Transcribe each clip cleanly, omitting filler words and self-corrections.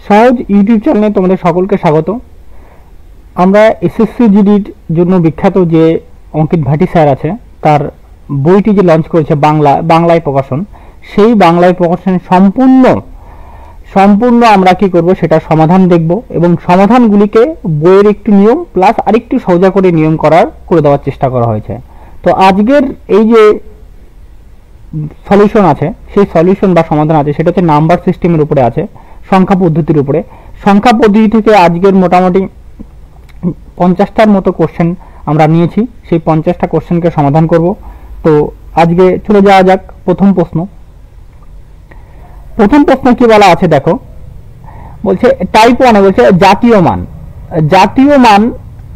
সহজ ইউটিউব চ্যানেলে তোমাদের সকলকে স্বাগত। আমরা এসএসসি জিডির জন্য বিখ্যাত যে অঙ্কিত ভাটি স্যার আছে, তার বইটি যে লঞ্চ করেছে বাংলায় প্রকাশন, সেই বাংলায় প্রকাশন সম্পূর্ণ আমরা কি করব, সেটা সমাধান দেখব এবং সমাধানগুলিকে বইয়ের একটু নিয়ম প্লাস আরেকটু সোজা করে নিয়ম করে দেওয়ার চেষ্টা করা হয়েছে। তো আজকের এই যে সলিউশন আছে, সেই সলিউশন বা সমাধান আছে, সেটা হচ্ছে নাম্বার সিস্টেমের উপরে আছে, সংখ্যা পদ্ধতির উপরে। সংখ্যা পদ্ধতি থেকে আজকের মোটামুটি 50টার মতো কোশ্চেন আমরা নিয়েছি, সেই 50টা কোশ্চেনকে সমাধান করব। তো আজকে চলে যাওয়া যাক। প্রথম প্রশ্ন কি বলা আছে দেখো, বলছে টাইপ 1 বলছে জাতীয় মান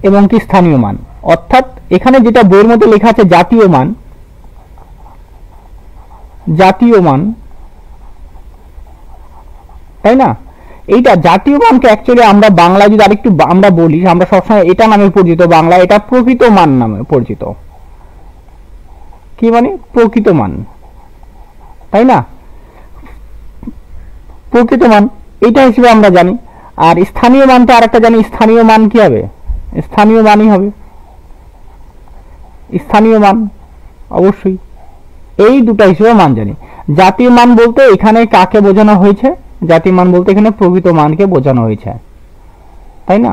এবং কি স্থানীয় মান। অর্থাৎ এখানে যেটা বইয়ের মধ্যে লেখা আছে জাতীয় মান, তাই না? এইটা জাতীয় মানকে অ্যাকচুয়ালি আমরা বাংলা যদি আরেকটু আমরা বলি, আমরা সবসময় এটা নামে পরিচিত, বাংলা এটা প্রকৃত মান নামে পরিচিত। কি মানে? প্রকৃত মান, তাই না? প্রকৃত মান এটা হিসেবে আমরা জানি। আর স্থানীয় মানটা আরেকটা জানি, স্থানীয় মান কি হবে? স্থানীয় মানই হবে, স্থানীয় মান অবশ্যই। এই দুটো হিসেবে মান জানি। জাতীয় মান বলতে এখানে কাকে বোঝানো হয়েছে? জাতীয় মান বলতে এখানে প্রকৃত মানকে বোঝানো হয়েছে, তাই না?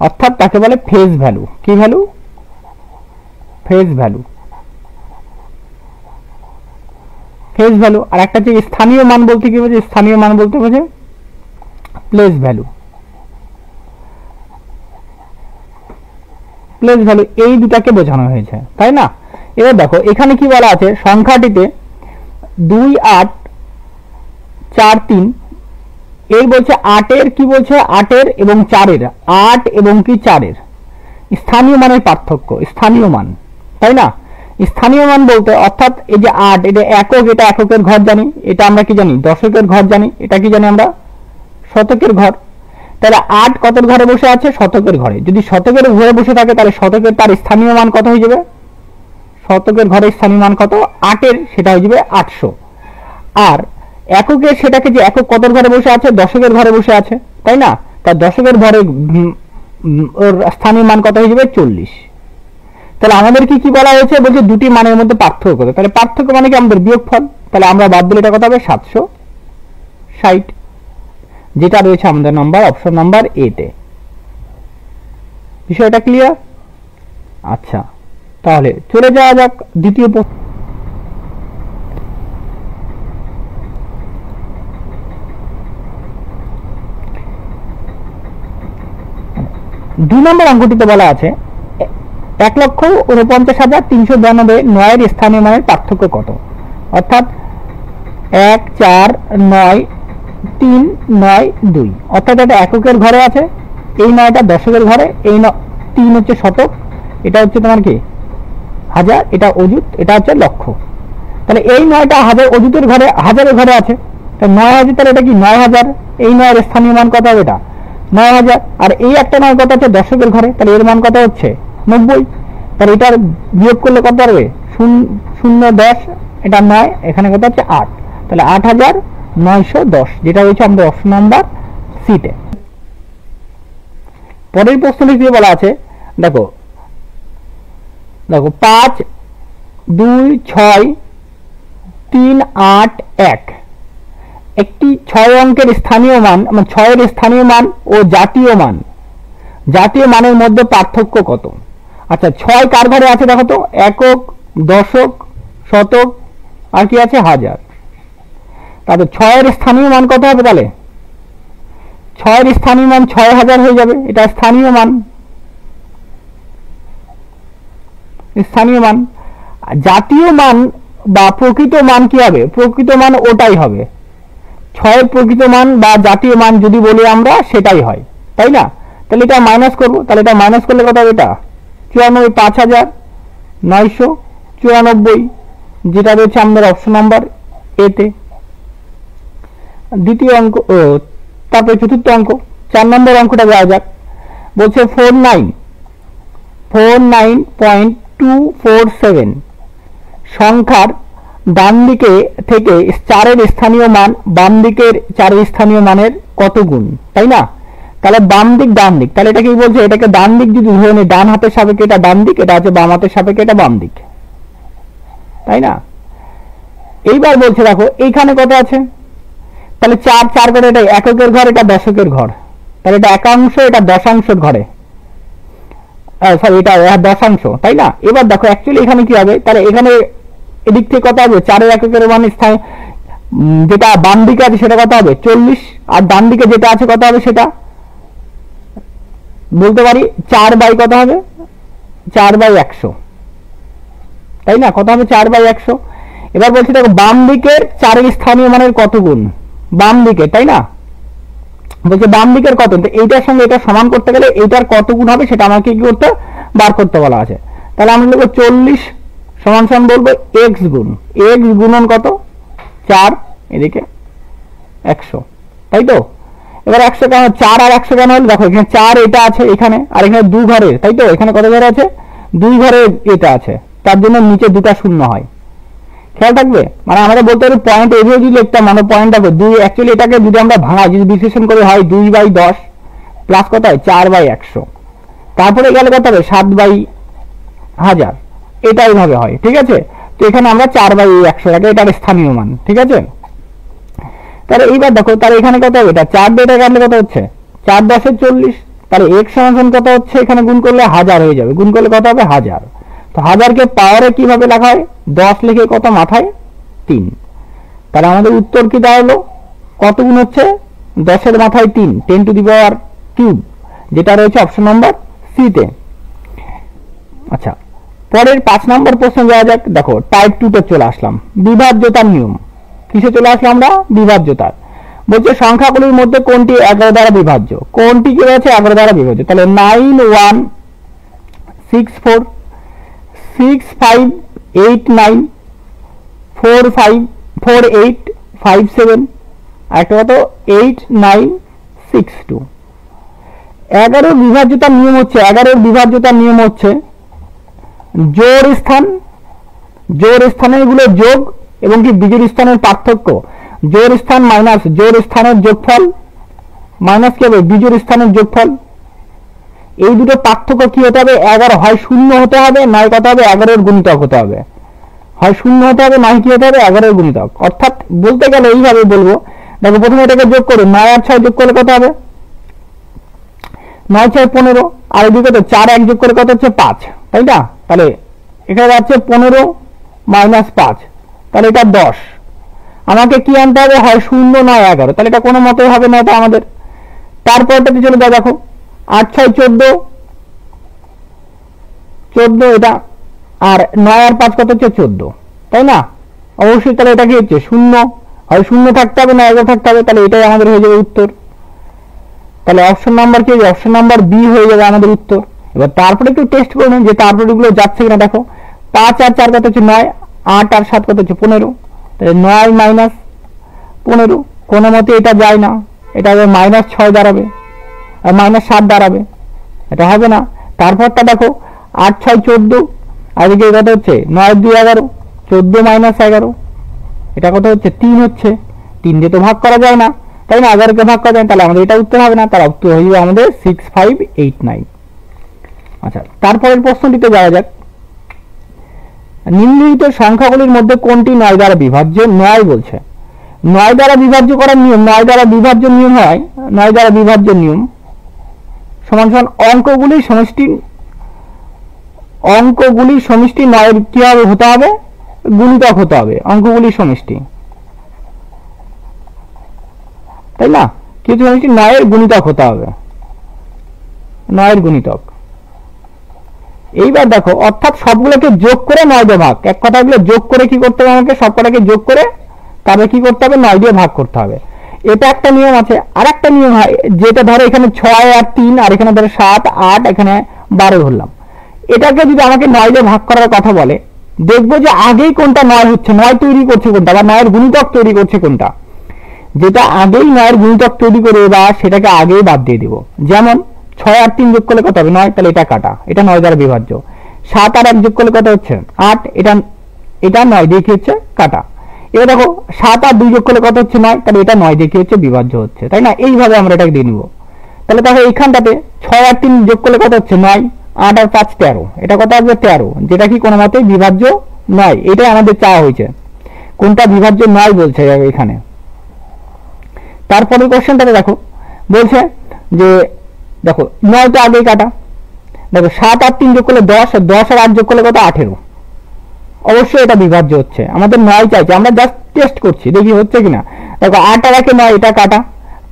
অর্থাৎ তাকে বলে ফেস ভ্যালু। কি ভ্যালু? Face value. আর একটা যে স্থানীয় মান বলতে কি বোঝে? স্থানীয় মান বলতে বোঝে প্লেস ভ্যালু। এই দুটাকে বোঝানো হয়েছে, তাই না? এবার দেখো এখানে কি বলা আছে, সংখ্যাটিতে 2, 8, 4, 3 এর বলছে 8-এর কি বলছে, 8-এর এবং 4-এর, 8 এবং কি 4-এর স্থানীয় মানের পার্থক্য, স্থানীয় মান, তাই না? স্থানীয় মান বলতে অর্থাৎ এই যে 8, এটা একক, এটা এককের ঘর জানি, এটা আমরা কি জানি? দশকের ঘর জানি, এটা কি জানি আমরা? শতকের ঘর। তাহলে 8 কত ঘরে বসে আছে? শতকের ঘরে। যদি শতকের ঘরে বসে থাকে তাহলে শতকের তার স্থানীয় মান কত হয়ে যাবে? শতকের ঘরে স্থানীয় মান কত? 8-এর সেটা হয়ে যাবে 800। আর এককের সেটাকে যে একক কত ঘরে বসে আছে? দশকের ঘরে বসে আছে, তাই না? তার দশকের ঘরে ওর স্থানীয় মান কত হয়ে যাবে? 40। তাহলে আমাদের কি বলা হয়েছে? বলছে দুটি মানের মধ্যে পার্থক্য কত। তাহলে পার্থক্য মানে কি? আমাদের বিয়োগফল। তাহলে আমরা বাদ দিলে এটা কত হবে? 760, যেটা রয়েছে আমাদের নাম্বার, অপশন নাম্বার এ তে। বিষয়টা ক্লিয়ার? আচ্ছা, তাহলে চলে যাওয়া যাক দ্বিতীয় প্রশ্ন। দুই নম্বর অঙ্কটিতে বলা আছে 1,49,392 9-এর স্থানীয় মানের পার্থক্য কত? অর্থাৎ 1, 4, 9, 3, 9, 2। অর্থাৎ এটা এককের ঘরে আছে, এই 9টা দশকের ঘরে, এই 3 হচ্ছে শতক, এটা হচ্ছে তোমার কি হাজার, এটা অযুত, এটা হচ্ছে লক্ষ। তাহলে এই 9টা অযুতের ঘরে, হাজারের ঘরে আছে, তাহলে 9,000, তাহলে এটা কি 9,000। এই 9-এর স্থানীয় মান কত হবে? এটা 9,000। আর এই একটা 9 কত হচ্ছে? দশকের ঘরে, তাহলে এর মান কত হচ্ছে? 90। তাহলে এটার বিয়োগ করলে কত হবে? 0, 10, এটা 9, এখানে কত হচ্ছে? 8। তাহলে 8,910, যেটা হয়েছে আমাদের অপশন নাম্বার সিতে। পরের প্রশ্নটি কি বলা আছে দেখো 5, 2, 6, 3, 8, 1 একটি 6 অঙ্কের স্থানীয় মান, 6-এর স্থানীয় মান ও জাতীয় মানের মধ্যে পার্থক্য কত? আচ্ছা, 6 কার ঘরে আছে দেখো তো? একক, দশক, শতক, আর কি আছে? হাজার। তাহলে 6-এর স্থানীয় মান কত হবে? তাহলে 6-এর স্থানীয় মান 6,000 হয়ে যাবে, এটা স্থানীয় মান। জাতীয় মান বা প্রকৃত মান কি হবে? প্রকৃত মান ওটাই হবে। 6-এর প্রকৃত মান বা জাতীয় মান যদি বলি আমরা, সেটাই হয়, তাই না? তাহলে এটা মাইনাস করবো, তাহলে এটা মাইনাস করলে কত হবে? এটা 94, 5,994, যেটা রয়েছে আমাদের অপশন নাম্বার এ তে। দ্বিতীয় অঙ্ক, তারপরে চতুর্থ অঙ্ক, 4 নম্বর অঙ্কটা দেওয়া যাক। বলছে 49.247 সংখ্যার ডান দিকে থেকে 4 এর স্থানীয় মান বাম দিকের 4 এর স্থানীয় মানের কত গুণ, তাই না? তাহলে বাম দিক ডান দিক, তাহলে এটা কি বলছে, এটাকে ডান দিক যদি ধরে নিই, ডান হাতের সাপেক্ষে এটা ডান দিক, এটা আছে বাম হাতের সাপেক্ষে এটা বাম দিক, তাই না? এইবার বলছে দেখো এইখানে কত আছে, তাহলে 4 4 করে এটা এককের ঘর, এটা দশকের ঘর, তাহলে এটা একাংশ, এটা দশাংশের ঘরে, সরি এটা দশাংশ, তাই না? এবার দেখো অ্যাকচুয়ালি এখানে কি হবে, তাহলে এখানে এদিক থেকে কত হবে, 4 এর এককের মান স্থায়ী যেটা বাম দিকে আছে সেটা কত হবে 40, আর ডান দিকে যেটা আছে কত হবে সেটা বলতে পারি 4 বাই কত হবে 4/100, তাই না? কত হবে 4/100। এবার বলছি দেখো বাম দিকের 4 এর স্থানীয় মানের কত গুণ, বাম দিকে, তাই না? বলছে বাম দিকের কত, এইটার সঙ্গে এটা সমান করতে গেলে এইটার কত গুণ হবে সেটা আমাকে কি করতে বার করতে বলা আছে। তাহলে আমরা লিখব 40 সমান সমান বলবো x গুণ, x গুণন কত 4 এদিকে 100, তাই তো? এবার 100 কেন 4 আর 100 কেন হলো, দেখো এখানে 4 এটা আছে এখানে, আর এখানে 2 ঘরের, তাই তো? এখানে কত ঘর আছে 2 ঘরের এটা আছে, তার জন্য নিচে দুটো শূন্য হয়, খেয়াল থাকবে। মানে আমরা বলতে পারি পয়েন্ট এভাবে যদি লিখতাম, মানে পয়েন্ট দেখো 2, অ্যাকচুয়ালি এটাকে যদি আমরা ভাঙাই, যদি বিশ্লেষণ করে হয় 2/10 প্লাস কত হয় 4/100, তারপরে গেলে কত হবে 7/1000, এটা এইভাবে হয়, ঠিক আছে? তো এখানে আমরা 4/100 রাখি, এটার স্থানীয় মান, ঠিক আছে? তাহলে এইবার দেখো তাহলে এখানে কত হবে, এটা 4 দিয়ে কাটলে কত হচ্ছে 4 10 40, তাহলে x সমান কত হচ্ছে, এখানে গুণ করলে 1000 হয়ে যাবে, গুণ করলে কত হবে 1000। তো 1000 কে পাওয়ারে কিভাবে লেখা হয়, 10 লিখে কত মাথায় 3, তাহলে আমাদের উত্তর কি দাঁড়ালো, কত গুণ হচ্ছে 10 এর মাথায় 3, 10 টু দি পাওয়ার কিউব, যেটা রয়েছে অপশন নম্বর সি তে। আচ্ছা, পরের 5 নম্বর প্রশ্ন যাওয়া যাক। দেখো টাইপ 2 তে চলে আসলাম, বিভাজ্যতার নিয়ম। কিসে চলে আসলাম আমরা, বিভাজ্যতার। বলছে সংখ্যাগুলির মধ্যে কোনটি 11 দ্বারা বিভাজ্য, কোনটি কি রয়েছে 11 দ্বারা বিভাজ্য, তাহলে 9 1 6 4 6 5 8 9 4 5 4 8 5 7, একটা কত 8 9 6 2। 11 বিভাজ্যতার নিয়ম হচ্ছে, 11 বিভাজ্যতার নিয়ম হচ্ছে জোড় স্থান, জোড় স্থানের গুলো যোগ এবং কি বিজোড় স্থানের পার্থক্য, জোড় স্থান মাইনাস জোড় স্থানের যোগফল মাইনাস কি হবে বিজোড় স্থানের যোগফল, এই দুটো পার্থক্য কি হতে হবে 11, হয় 0 হতে হবে, নয় কত হবে 11 এর গুণিতক হতে হবে, হয় 0 হতে হবে, নয় কি হতে হবে 11 এর গুণিতক। অর্থাৎ বলতে গেলে এইভাবে বলবো, দেখো প্রথমে এটাকে যোগ করো, 9 আর 6 যোগ করলে কত হবে 9 6 15, আর এদিকে তো 4 1 যোগ করে কত হচ্ছে 5, তাই না? তাহলে এখানে যাচ্ছে 15 মাইনাস 5, তাহলে এটা 10। আমাকে কি আনতে হবে, হয় 0 নয় 11, তাহলে এটা কোনো মতেই হবে না এটা আমাদের। তারপরটাতে চলে যাও, দেখো 8 6 14 14 এটা, আর 9 আর 5 কত হচ্ছে 14, তাই না? অবশ্যই তাহলে এটা কি হচ্ছে 0, হয় 0 থাকতে হবে না 11 থাকতে হবে, তাহলে এটাই আমাদের হয়ে যাবে উত্তর। তাহলে অপশন নাম্বার কি, অপশন নাম্বার বি হয়ে যাবে আমাদের উত্তর। এবার তারপরে একটু টেস্ট করে নিন যে তারপরে গুলো যাচ্ছে কিনা। দেখো 5 আর 4 কত হচ্ছে 9, 8 আর 7 কত হচ্ছে 15, তাহলে 9 মাইনাস 15 কোনো মতে এটা যায় না, এটা হবে -6 দাঁড়াবে, আর -7 দাঁড়াবে, এটা হবে না। তারপরটা দেখো 8 6 14, আর এদিকে কত হচ্ছে 9 2 11, 14 মাইনাস 11, এটা কত হচ্ছে 3 হচ্ছে, 3 দিয়ে তো ভাগ করা যায় না, তাই না? 11 কে ভাগ করা যায়, তাহলে আমাদের এটা উত্তর হবে না, তার উত্তর হয়ে যাবে আমাদের 6 5 8 9। আচ্ছা, তারপরের প্রশ্নটিতে যাওয়া যাক। নিম্নলিখিত সংখ্যাগুলির মধ্যে কোনটি 9 দ্বারা বিভাজ্য, 9 বলছে। 9 দ্বারা বিভাজ্য করার নিয়ম, 9 দ্বারা বিভাজ্য নিয়ম হয়, 9 দ্বারা বিভাজ্য নিয়ম সমান সমান অঙ্কগুলির সমষ্টি, অঙ্কগুলির সমষ্টি 9 এর কি হবে হতে হবে গুণিতক হতে হবে, অঙ্কগুলির সমষ্টি, তাই না? কিন্তু সমষ্টি 9 এর গুণিতক হতে হবে, 9 এর গুণিতক। এইবার দেখো অর্থাৎ সবগুলোকে যোগ করে 9 দিয়ে ভাগ, এক কথা বলে যোগ করে কি করতে হবে আমাকে, সবকটাকে যোগ করে তারপরে কি করতে হবে 9 দিয়ে ভাগ করতে হবে, এটা একটা নিয়ম আছে। আর একটা নিয়ম হয় যেটা ধরো এখানে 6 আর 3, আর এখানে ধরো 7 8, এখানে 12 ধরলাম, এটাকে যদি আমাকে 9 দিয়ে ভাগ করার কথা বলে, দেখবো যে আগেই কোনটা 9 হচ্ছে, 9 তৈরি করছে কোনটা, বা 9 এর গুণিতক তৈরি করছে কোনটা, যেটা আগেই 9 এর গুণিতক তৈরি করে বা সেটাকে আগেই বাদ দিয়ে দিব। যেমন 6 আর 3 যোগ করলে কত হবে 9, তাহলে এটা কাটা, এটা 9 দ্বারা বিভাজ্য। 7 আর 1 যোগ করলে কত হচ্ছে 8, এটা এটা 9 দিয়ে কি হচ্ছে কাটা। এবার দেখো 7 আর 2 যোগ করলে কত হচ্ছে 9, তাহলে এটা 9 দিয়ে কি হচ্ছে বিভাজ্য হচ্ছে, তাই না? এইভাবে আমরা এটাকে দিয়ে নিব। তাহলে দেখো এইখানটাতে 6 আর 3 যোগ করলে কত হচ্ছে 9, 8 আর 5 13, এটা কত আসবে 13, যেটা কি কোনো মতেই বিভাজ্য নয়। এটাই আমাদের চাওয়া হয়েছে, কোনটা বিভাজ্য নয় বলছে এখানে। তারপরে কোশ্চেনটাতে দেখো বলছে যে দেখো 9 তো আগেই কাটা, দেখো 7 আর 3 যোগ করলে 10, 10 আর 8 যোগ করলে কত 18, অবশ্যই এটা বিভাজ্য হচ্ছে। আমাদের 9 চাইছে, আমরা জাস্ট টেস্ট করছি দেখি হচ্ছে কিনা। দেখো 8 আর 1 9, এটা কাটা,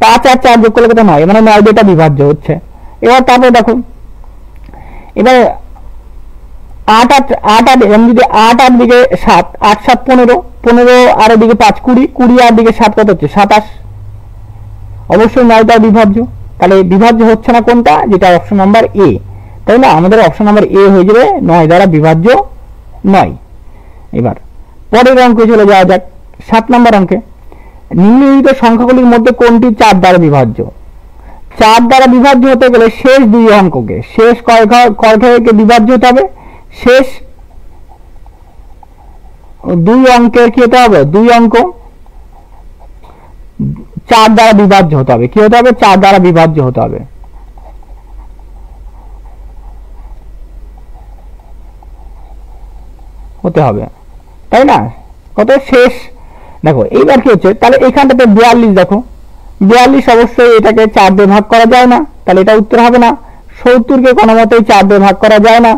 5 আর 4 যোগ করলে কত 9, মানে 9 দিয়ে এটা বিভাজ্য হচ্ছে। এবার তারপরে দেখো এবার 8 আর যদি 8 আর দিকে 7, 8 7 15, 15 আর এদিকে 5 20, 20 আর দিকে 7 কত হচ্ছে 27, অবশ্যই 9টা বিভাজ্য। তাহলে বিভাজ্য হচ্ছে না কোনটা, যেটা অপশন নাম্বার এ, তাই না? আমাদের অপশন নাম্বার এ হয়ে যাবে 9 দ্বারা বিভাজ্য নয়। এবার পরের অঙ্কে চলে যাওয়া যাক, 7 নম্বর অঙ্কে। নিম্নলিখিত সংখ্যাগুলির মধ্যে কোনটি 4 দ্বারা বিভাজ্য? 4 দ্বারা বিভাজ্য হতে গেলে শেষ 2 অঙ্ককে, শেষ কয় ঘরকে বিভাজ্য হতে হবে, শেষ 2 অঙ্কের কি হতে হবে, 2 অঙ্ক 4 দ্বারা বিভাজ্য হতে হবে। কি হতে হবে? 4 দ্বারা বিভাজ্য হতে হবে। তাই না? কত শেষ দেখো এইবার কি হচ্ছে, তাহলে এখানটাতে 42, দেখো 42 অবশ্যই এটাকে 4 দিয়ে ভাগ করা যায় না, তাহলে এটা উত্তর হবে না। 70 কে কোনো মতেই 4 দিয়ে ভাগ করা যায় না।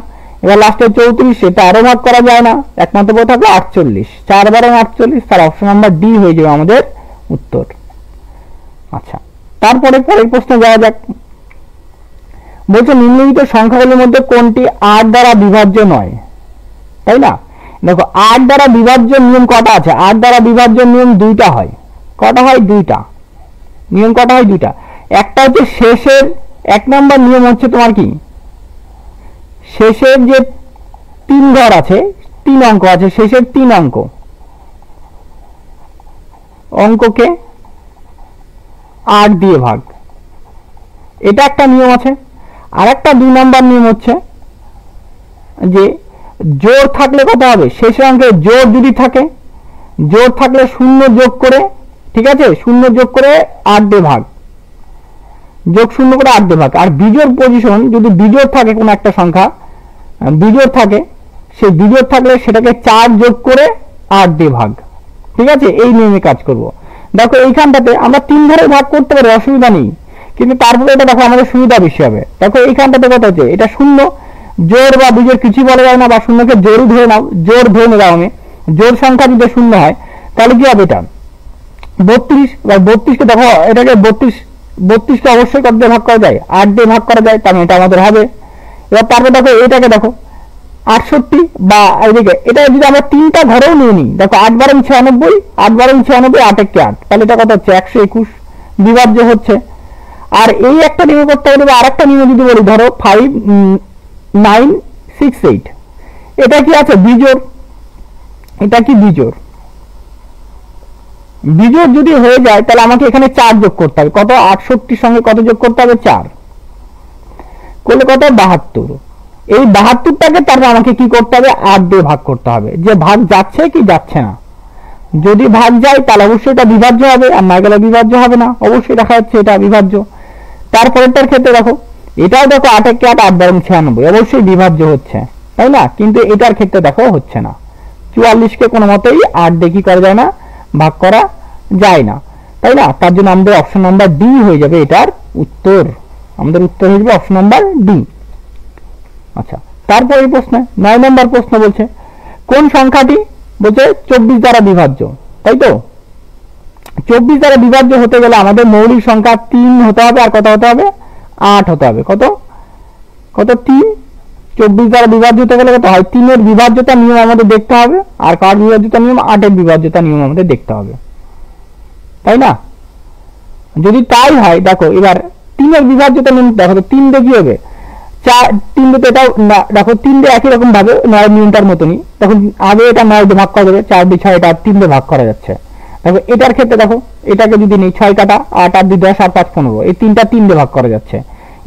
এবার লাস্টে 34, সেটা আরো ভাগ করা যায় না, একমাত্র পথ থাকবে 48, 4 বারে 48, তার অপশন নাম্বার ডি হয়ে যাবে আমাদের উত্তর। আচ্ছা, তারপরে পরের প্রশ্নে যাওয়া যাক। বলছে নিম্নলিখিত সংখ্যাগুলির মধ্যে কোনটি 8 দ্বারা বিভাজ্য নয়? তাই না? দেখো 8 দ্বারা বিভাজ্য নিয়ম কটা আছে? 8 দ্বারা বিভাজ্য নিয়ম 2টা হয়। কটা হয়? 2টা নিয়ম। কটা হয়? 2টা। একটা হচ্ছে শেষের 1 নম্বর নিয়ম হচ্ছে তোমার কি, শেষের যে 3 ঘর আছে, 3 অঙ্ক আছে, শেষের 3 অঙ্ককে 8 দিয়ে ভাগ, এটা একটা নিয়ম আছে। আর একটা 2 নম্বর নিয়ম হচ্ছে যে জোড় থাকলে কত হবে, শেষের অঙ্কে জোড় যদি থাকে, জোড় থাকলে 0 যোগ করে, ঠিক আছে, 0 যোগ করে 8 দিয়ে ভাগ, যোগ 0 করে 8 দিয়ে ভাগ। আর বিজোড় পজিশন, যদি বিজোড় থাকে কোনো একটা সংখ্যা, বিজোড় থাকে, সেই বিজোড় থাকলে সেটাকে 4 যোগ করে 8 দিয়ে ভাগ। ঠিক আছে, এই নিয়মে কাজ করব। দেখো এইখানটাতে আমরা 3 ধরে ভাগ করতে পারি, অসুবিধা নেই, কিন্তু তারপরে এটা দেখো আমাদের সুবিধা বেশি হবে। দেখো এইখানটাতে কত হচ্ছে, এটা 0, জোড় বা বিজোড় কিছু বলা যায় না, বা 0কে জোড়ই ধরে নাও, জোড় ধরে নিলাম আমি। জোড় সংখ্যা যদি 0 হয় তাহলে কি হবে, এটা 32। বা 32কে দেখো, এটাকে 32কে অবশ্যই কত দিয়ে ভাগ করা যায়, 8 দিয়ে ভাগ করা যায়, তাহলে এটা আমাদের হবে। এবার তারপরে দেখো এটাকে দেখো 68, বা এদিকে এটা যদি আমরা 3টা ঘরেও নিয়ে নিই, দেখো 8 12 96, 8 12 96, 8 1 8, তাহলে এটা কত হচ্ছে 121, বিভাজ্য হচ্ছে। আর এই একটা নিয়ম করতে পারি, বা আরেকটা নিয়ম যদি বলি, ধরো 5 9 6 8, এটা কি আছে বিজোড়, এটা কি বিজোড়। বিজোড় যদি হয়ে যায় তাহলে আমাকে এখানে 4 যোগ করতে হবে। কত? 68 সঙ্গে কত যোগ করতে হবে? 4 করলে কত? 72। এই 72টাকে তারপর আমাকে কি করতে হবে? 8 দিয়ে ভাগ করতে হবে, যে ভাগ যাচ্ছে কি যাচ্ছে না। যদি ভাগ যায় তাহলে অবশ্যই এটা বিভাজ্য হবে, আর না গেলে বিভাজ্য হবে না। অবশ্যই দেখা যাচ্ছে এটা বিভাজ্য। তারপরেরটার ক্ষেত্রে দেখো, এটাও দেখো 8 1 8, 8 12 96, অবশ্যই বিভাজ্য হচ্ছে, তাই না? কিন্তু এটার ক্ষেত্রে দেখো হচ্ছে না। 44কে কোনো মতেই 8 দিয়ে কি করা যায় না, ভাগ করা যায় না, তাই না? তার জন্য আমাদের অপশন নাম্বার ডি হয়ে যাবে এটার উত্তর। আমাদের উত্তর হয়ে যাবে অপশন নাম্বার ডি। আচ্ছা, তারপরে প্রশ্ন 9 নম্বর প্রশ্ন বলছে কোন সংখ্যাটি, বলছে 24 দ্বারা বিভাজ্য, তাই তো? 24 দ্বারা বিভাজ্য হতে গেলে আমাদের মৌলিক সংখ্যা 3 হতে হবে, আর কত হতে হবে? 8 হতে হবে। কত? 3। 24 দ্বারা বিভাজ্য হতে গেলে কত হয়? 3 এর বিভাজ্যতা নিয়ম আমাদের দেখতে হবে, আর কার বিভাজ্যতা নিয়ম? 8 এর বিভাজ্যতা নিয়ম আমাদের দেখতে হবে, তাই না? যদি তাই হয়, দেখো এবার 3 এর বিভাজ্যতা নিয়ম দেখো, 3 দিয়ে কি হবে? 3 দিয়ে এটাও দেখো, 3 দিয়ে একই রকম ভাবে 9 নিয়মটার মতনই, তখন আগে এটা 9 দিয়ে ভাগ করা যাবে, 4 দিয়ে 6, এটা 3 দিয়ে ভাগ করা যাচ্ছে। দেখো এটার ক্ষেত্রে দেখো, এটাকে যদি নেই 6 কাটা, 8 8 2 10, 8 5 15, এই 3টা 3 দিয়ে ভাগ করা যাচ্ছে।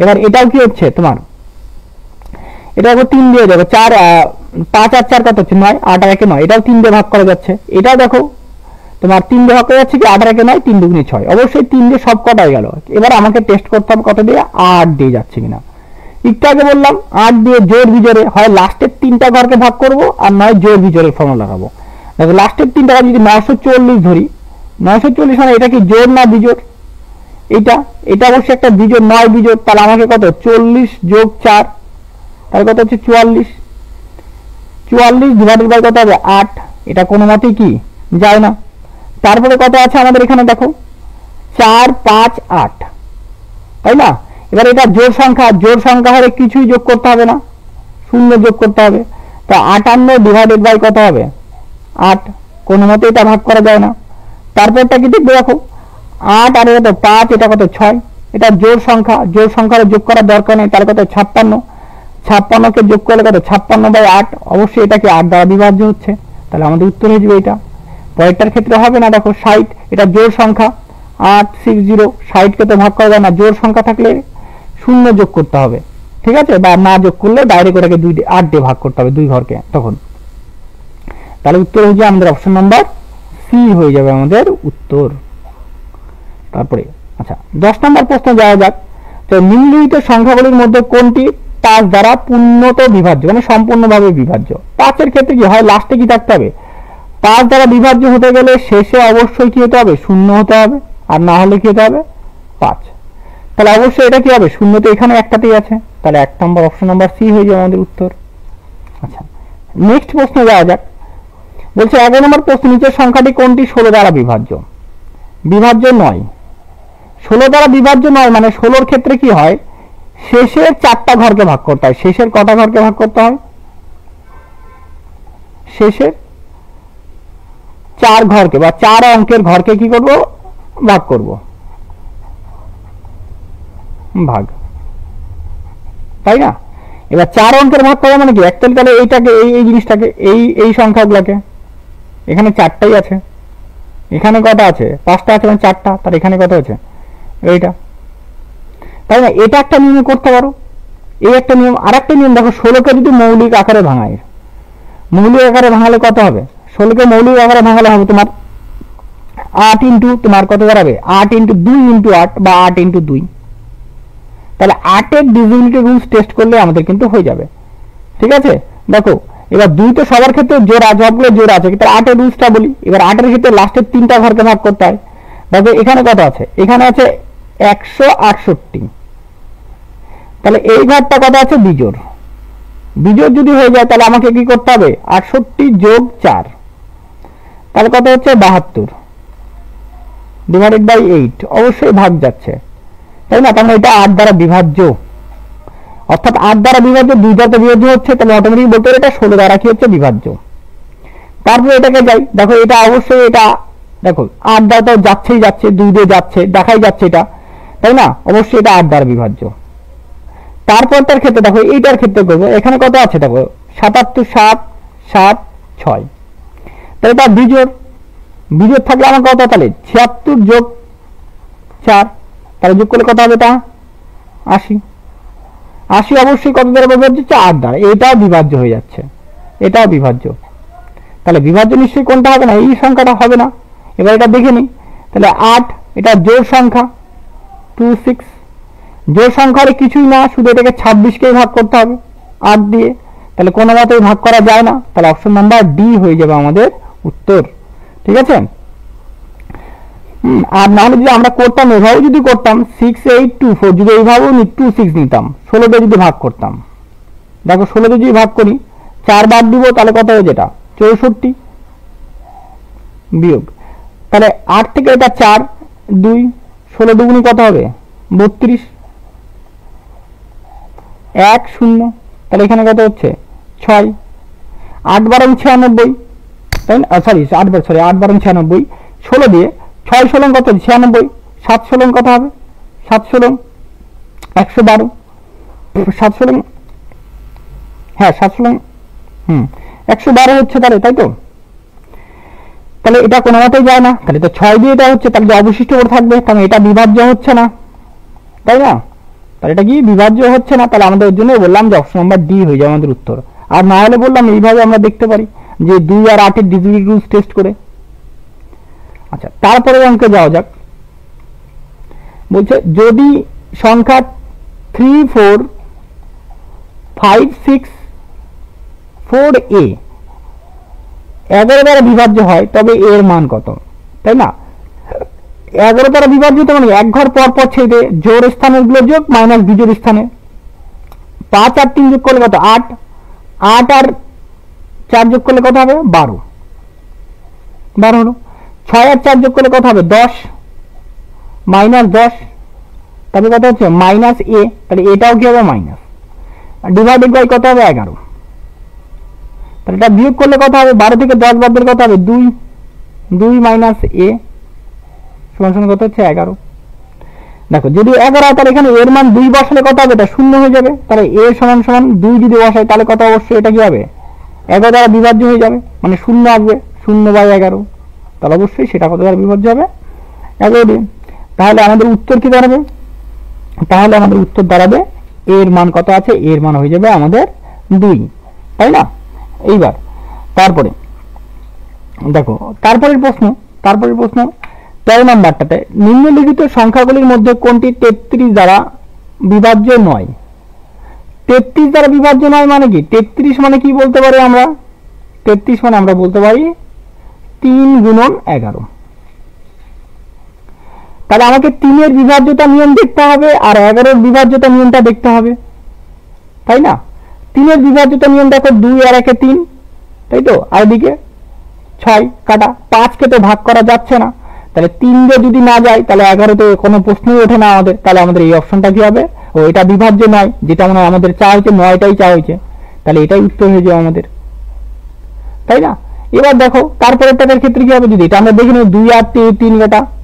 এবার এটাও কি হচ্ছে তোমার, এটা 3 দিয়ে যাবে, 4 5 আর 4 কত হচ্ছে 9, 8 আর 1 9, এটাও 3 দিয়ে ভাগ করা যাচ্ছে। এটাও দেখো তোমার 3 দিয়ে ভাগ করা যাচ্ছে কি 8 আর 1 9, 3 দুগুণে 6, অবশ্যই 3 দিয়ে সব কটাই গেল। এবার আমাকে টেস্ট করতে হবে কত দিয়ে, 8 দিয়ে যাচ্ছে কিনা। একটু আগে বললাম 8 দিয়ে জোড় বিজোড়ে হয় লাস্টের 3টা ঘরকে ভাগ করব, আর নয় জোড় বিজোড়ের ফর্মুলা লাগাবো। দেখো লাস্টের 3টা ঘর যদি 940 ধরি, 940 মানে এটা কি জোড় না বিজোড়? এটা অবশ্যই একটা বিজোড়, 9 বিজোড়, তাহলে আমাকে কত 40 যোগ 4, তাহলে কত হচ্ছে 44। 44 ডিভাইডেড বাই কত হবে 8, এটা কোনো মতেই কি যায় না। তারপরে কত আছে আমাদের এখানে দেখো 4 5 8, তাই না? এবার এটা জোড় সংখ্যা হলে কিছুই যোগ করতে হবে না, শূন্য যোগ করতে হবে। তা 58 ডিভাইডেড বাই কত হবে 8, কোনো মতে এটা ভাগ করা যায় না। তারপরটা কি দেখবে দেখো 8 আর কত 5, এটা কত 6, এটা জোড় সংখ্যা যোগ করার দরকার নেই, তার কত 56 কে যোগ করলে কত 56 বাই 8, অবশ্যই এটা কি 8 দ্বারা বিভাজ্য হচ্ছে, তাহলে আমাদের উত্তর হয়ে যাবে এটা। পরেরটার ক্ষেত্রে হবে না, দেখো 60, এটা জোড় সংখ্যা 860, 60 কে তো ভাগ করা যায় না, জোড় সংখ্যা থাকলে শূন্য যোগ করতে হবে, ঠিক আছে, বা না যোগ করলে ডাইরেক্ট ওটাকে 8 দিয়ে ভাগ করতে হবে 2 ঘরকে তখন। তাহলে উত্তর হয়ে যাবে আমাদের অপশন নাম্বার সি হয়ে যাবে আমাদের উত্তর। তারপরে আচ্ছা 10 নম্বর প্রশ্ন যাওয়া যাক। তো নিম্নলিখিত সংখ্যাগুলির মধ্যে কোনটি 5 দ্বারা পূর্ণত বিভাজ্য, মানে সম্পূর্ণভাবে বিভাজ্য? 5 এর ক্ষেত্রে কি হয় লাস্টে কি থাকতে হবে, 5 দ্বারা বিভাজ্য হতে গেলে শেষে অবশ্যই কি হতে হবে, শূন্য হতে হবে, আর না হলে কি হতে হবে 5। তাহলে অবশ্যই এটা কি হবে, শূন্য তো এখানে একটাতেই আছে, তাহলে 1 নম্বর অপশন নাম্বার সি হয়ে যাবে আমাদের উত্তর। আচ্ছা নেক্সট প্রশ্ন যাওয়া যাক। বলছে 11 নম্বর প্রশ্ন, নিচের সংখ্যাটি কোনটি 16 দ্বারা বিভাজ্য? বিভাজ্য নয়, 16 দ্বারা বিভাজ্য নয় মানে 16 ক্ষেত্রে কি হয়, শেষের 4টা ঘরকে ভাগ করতে হয়। শেষের কটা ঘরকে ভাগ করতে হয়, শেষের 4 ঘরকে বা 4 অঙ্কের ঘরকে কি করব, ভাগ করব, ভাগ, তাই না? এবার 4 অঙ্কের ভাগ করা মানে কি, একচুয়ালি তাহলে এইটাকে এই জিনিসটাকে এই সংখ্যাগুলোকে, এখানে 4টাই আছে, এখানে কটা আছে 5টা আছে, মানে 4টা, তার এখানে কত আছে এইটা, তাই না? এটা একটা নিয়ম করতে পারো, এই একটা নিয়ম। আর একটা নিয়ম দেখো 16কে যদি মৌলিক আকারে ভাঙায়, মৌলিক আকারে ভাঙালে কত হবে, 16কে মৌলিক আকারে ভাঙালে হবে তোমার 8 ইন্টু তোমার কত দাঁড়াবে 8 ইন্টু 2 ইন্টু 8 বা 8 ইন্টু 2, তাহলে 8 এর ডিভিজিবিলিটি রুলস টেস্ট করলে আমাদের কিন্তু হয়ে যাবে, ঠিক আছে? দেখো এবার 2 তো সবার ক্ষেত্রে জোড়া, সবগুলো জোড়া আছে, কিন্তু 8 এর রুলসটা বলি। এবার 8 এর ক্ষেত্রে লাস্টের 3টা ঘরকে ভাগ করতে হয়। দেখো এখানে কত আছে, এখানে আছে 168, তাহলে এই ঘরটা কত আছে বিজোড়, বিজোড় যদি হয়ে যায় তাহলে আমাকে কি করতে হবে 68 যোগ 4, তাহলে কত হচ্ছে 72 ডিভাইডেড বাই 8, অবশ্যই ভাগ যাচ্ছে, তাই না? তাহলে এটা 8 দ্বারা বিভাজ্য, অর্থাৎ 8 দ্বারা বিভাজ্য, 2 দ্বারা বিভাজ্য হচ্ছে, তাহলে অটোমেটিক বলতে এটা 16 দ্বারা কি হচ্ছে বিভাজ্য। তারপরে এটাকে যাই, দেখো এটা অবশ্যই এটা দেখো 8 দ্বারা তো যাচ্ছেই যাচ্ছে, 2 দিয়ে যাচ্ছে, দেখাই যাচ্ছে এটা, তাই না? অবশ্যই এটা 8 দ্বারা বিভাজ্য। তারপরটার ক্ষেত্রে দেখো এইটার ক্ষেত্রে করবো, এখানে কত আছে দেখো 77 7 7 6, তাহলে এটা বিজোড়, বিজোড় থাকলে আমার কত, তাহলে 76 যোগ 4, তাহলে যোগ করলে কত হবে তা 80, 80 অবশ্যই কত দ্বারা বিভাজ্য হচ্ছে 8 দ্বারা, এটাও বিভাজ্য হয়ে যাচ্ছে, এটাও বিভাজ্য। তাহলে বিভাজ্য নিশ্চয়ই কোনটা হবে না, এই সংখ্যাটা হবে না। এবার এটা দেখে নিই, তাহলে 8 এটা জোড় সংখ্যা 26, জোড় সংখ্যা হলে কিছুই না, শুধু এটাকে 26কে ভাগ করতে হবে 8 দিয়ে, তাহলে কোনো মতেই ভাগ করা যায় না, তাহলে অপশন নাম্বার ডি হয়ে যাবে আমাদের উত্তর, ঠিক আছে? আর না হলে যদি আমরা করতাম এভাবেও, যদি করতাম 6 8 2 4, যদি এইভাবেও 26 নিতাম, 16 দিয়ে যদি ভাগ করতাম, দেখো 16 দিয়ে যদি ভাগ করি 4 বাদ দিব, তাহলে কত হবে যেটা 64 বিয়োগ, তাহলে 8 থেকে এটা 4 2, 16 দুগুণী কত হবে 32, 1 0, তাহলে এখানে কত হচ্ছে 6, 8 12 96, তাই না? সরি 8 12 96, 16 দিয়ে 6 16 কত 96, 7 16 কত হবে 7 16 112, 7 16 হ্যাঁ 7 16 112 হচ্ছে, তাহলে তাই তো? তাহলে এটা কোনো মতেই যায় না, তাহলে তো 6 দিয়ে এটা হচ্ছে, তাহলে অবশিষ্ট করে থাকবে, কারণ এটা বিভাজ্য হচ্ছে না, তাই না? তাহলে এটা কি বিভাজ্য হচ্ছে না, তাহলে আমাদের জন্য বললাম যে অপশন নাম্বার ডি হয়ে যায় আমাদের উত্তর। আর না হলে বললাম এইভাবে আমরা দেখতে পারি যে 2 আর 8 এর ডিজিট রুলস টেস্ট করে। আচ্ছা, তারপরে অঙ্কে যাওয়া যাক। বলছে যদি সংখ্যা 3 4 5 6 4a 11 দ্বারা বিভাজ্য হয় তবে এর মান কত, তাই না? 11 দ্বারা বিভাজ্য তো মানে এক ঘর পর পর ছেদে জোড় স্থানের গুলো যোগ মাইনাস বিজোড় স্থানে। 5 আর 3 যোগ করলে কত? 8। 8 আর 4 যোগ করলে কত হবে? 12 হলো। 6 আর 4 যোগ করলে কত হবে? 10 মাইনাস 10, তাহলে কত হচ্ছে? মাইনাস a, তাহলে এটাও কি হবে? মাইনাস। ডিভাইডেড বাই কত হবে? 11। তাহলে এটা বিয়োগ করলে কত হবে? 12 থেকে 10 বাদ দিলে কত হবে? 2 মাইনাস a সমান সমান কত হচ্ছে? 11। দেখো যদি 11 হয় তাহলে এখানে এর মান 2 বসালে কত হবে? এটা শূন্য হয়ে যাবে। তাহলে a সমান সমান 2 যদি বসাই তাহলে কত? অবশ্যই এটা কি হবে? 11 দ্বারা বিভাজ্য হয়ে যাবে, মানে শূন্য আসবে, 0/11। তাহলে অবশ্যই সেটা কত দ্বারা বিভাজ্য হবে? 11 দিয়ে। তাহলে আমাদের উত্তর কি দাঁড়াবে? তাহলে আমাদের উত্তর দাঁড়াবে এর মান কত আছে? এর মান হয়ে যাবে আমাদের 2, তাই না? এইবার তারপরে দেখো তারপরের প্রশ্ন 13 নম্বরটাতে নিম্নলিখিত সংখ্যাগুলির মধ্যে কোনটি 33 দ্বারা বিভাজ্য নয়? 33 দ্বারা বিভাজ্য নয় মানে কি? 33 মানে কি বলতে পারি আমরা? 33 মানে আমরা বলতে পারি 3 গুণন 11। তাহলে আমাকে 3 এর বিভাজ্যতা নিয়ম দেখতে হবে আর 11 এর বিভাজ্যতা নিয়মটা দেখতে হবে, তাই না? 3 এর বিভাজ্যতা নিয়ম দেখো 2 আর 1 3, তাই তো? আর এদিকে 6 কাটা, 5 কে তো ভাগ করা যাচ্ছে না, তাহলে 3 দিয়ে যদি না যায় তাহলে 11 তো কোনো প্রশ্নই ওঠে না আমাদের। তাহলে আমাদের এই অপশনটা কি হবে? ও এটা বিভাজ্য নয়, যেটা মনে হয় আমাদের চা হয়েছে 9টাই চা হয়েছে, তাহলে এটাই উত্তর হয়ে যাবে আমাদের, তাই না? এবার দেখো তারপরেরটার ক্ষেত্রে কি হবে? যদি এটা আমরা দেখে নিই 2 আর 3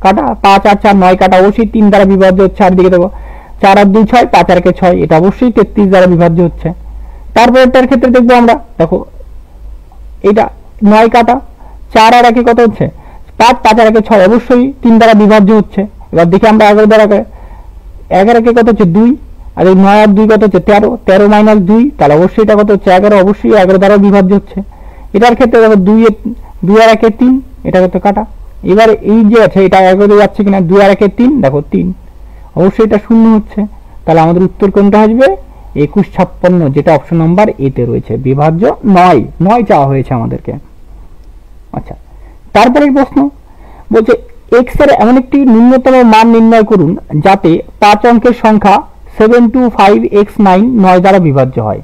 কাটা, 5 আর 4 9 কাটা, অবশ্যই 3 দ্বারা বিভাজ্য হচ্ছে। আর দিকে দেখো 4 আর 2 6, 5 আর 1 6, এটা অবশ্যই 33 দ্বারা বিভাজ্য হচ্ছে। তারপরেরটার ক্ষেত্রে দেখবো আমরা, দেখো এটা 9 কাটা, 4 আর 1 কত হচ্ছে? 5, 5 আর 1 6, অবশ্যই 3 দ্বারা বিভাজ্য হচ্ছে। এবার দেখি আমরা 11 দ্বারা 11 কত হচ্ছে? 2, আর এই 9 আর 2 কত হচ্ছে? 13, 13 মাইনাস 2, তাহলে অবশ্যই এটা কত হচ্ছে? 11, অবশ্যই 11 দ্বারা বিভাজ্য হচ্ছে। এটার ক্ষেত্রে দেখো 2 আর 1 3, এটা কত? কাটা। এবার এই যে আছে এটা 11 যাচ্ছে কিনা? 2 আর 1 3, দেখো 3, অবশ্যই এটা শূন্য হচ্ছে। তাহলে আমাদের উত্তর কোনটা আসবে? 21 56, যেটা অপশন নাম্বার এ তে রয়েছে, বিভাজ্য 9 চাওয়া হয়েছে আমাদেরকে। আচ্ছা, তারপরে প্রশ্ন বলছে x এর এমন একটি ন্যূনতম মান নির্ণয় করুন যাতে 5 অঙ্কের সংখ্যা 725x9 9 দ্বারা বিভাজ্য হয়।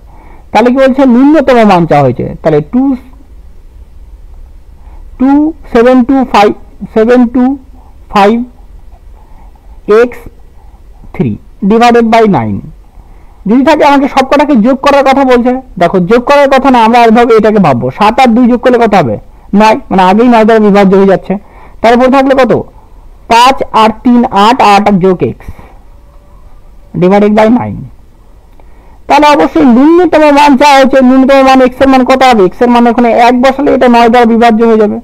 তাহলে কি বলছে? ন্যূনতম মান চাওয়া হয়েছে। তাহলে 725x3 ডিভাইডেড বাই 9 যদি থাকে, আমাকে সবকটাকে যোগ করার কথা বলছে। দেখো যোগ করার কথা না, আমরা এইভাবে এটাকে ভাববো 7 আর 2 যোগ করলে কত হবে? 9, মানে আগেই 9 দ্বারা বিভাজ্য হয়ে যাচ্ছে। তারপর থাকলে কত? 5 আর 3 8, 8 আর যোগ x ডিভাইডেড বাই 9। তাহলে অবশ্যই ন্যূনতম মান চাওয়া হয়েছে। ন্যূনতম মান x এর মান কত হবে? x এর মান ওখানে 1 বসালে এটা 9 দ্বারা বিভাজ্য হয়ে যাবে,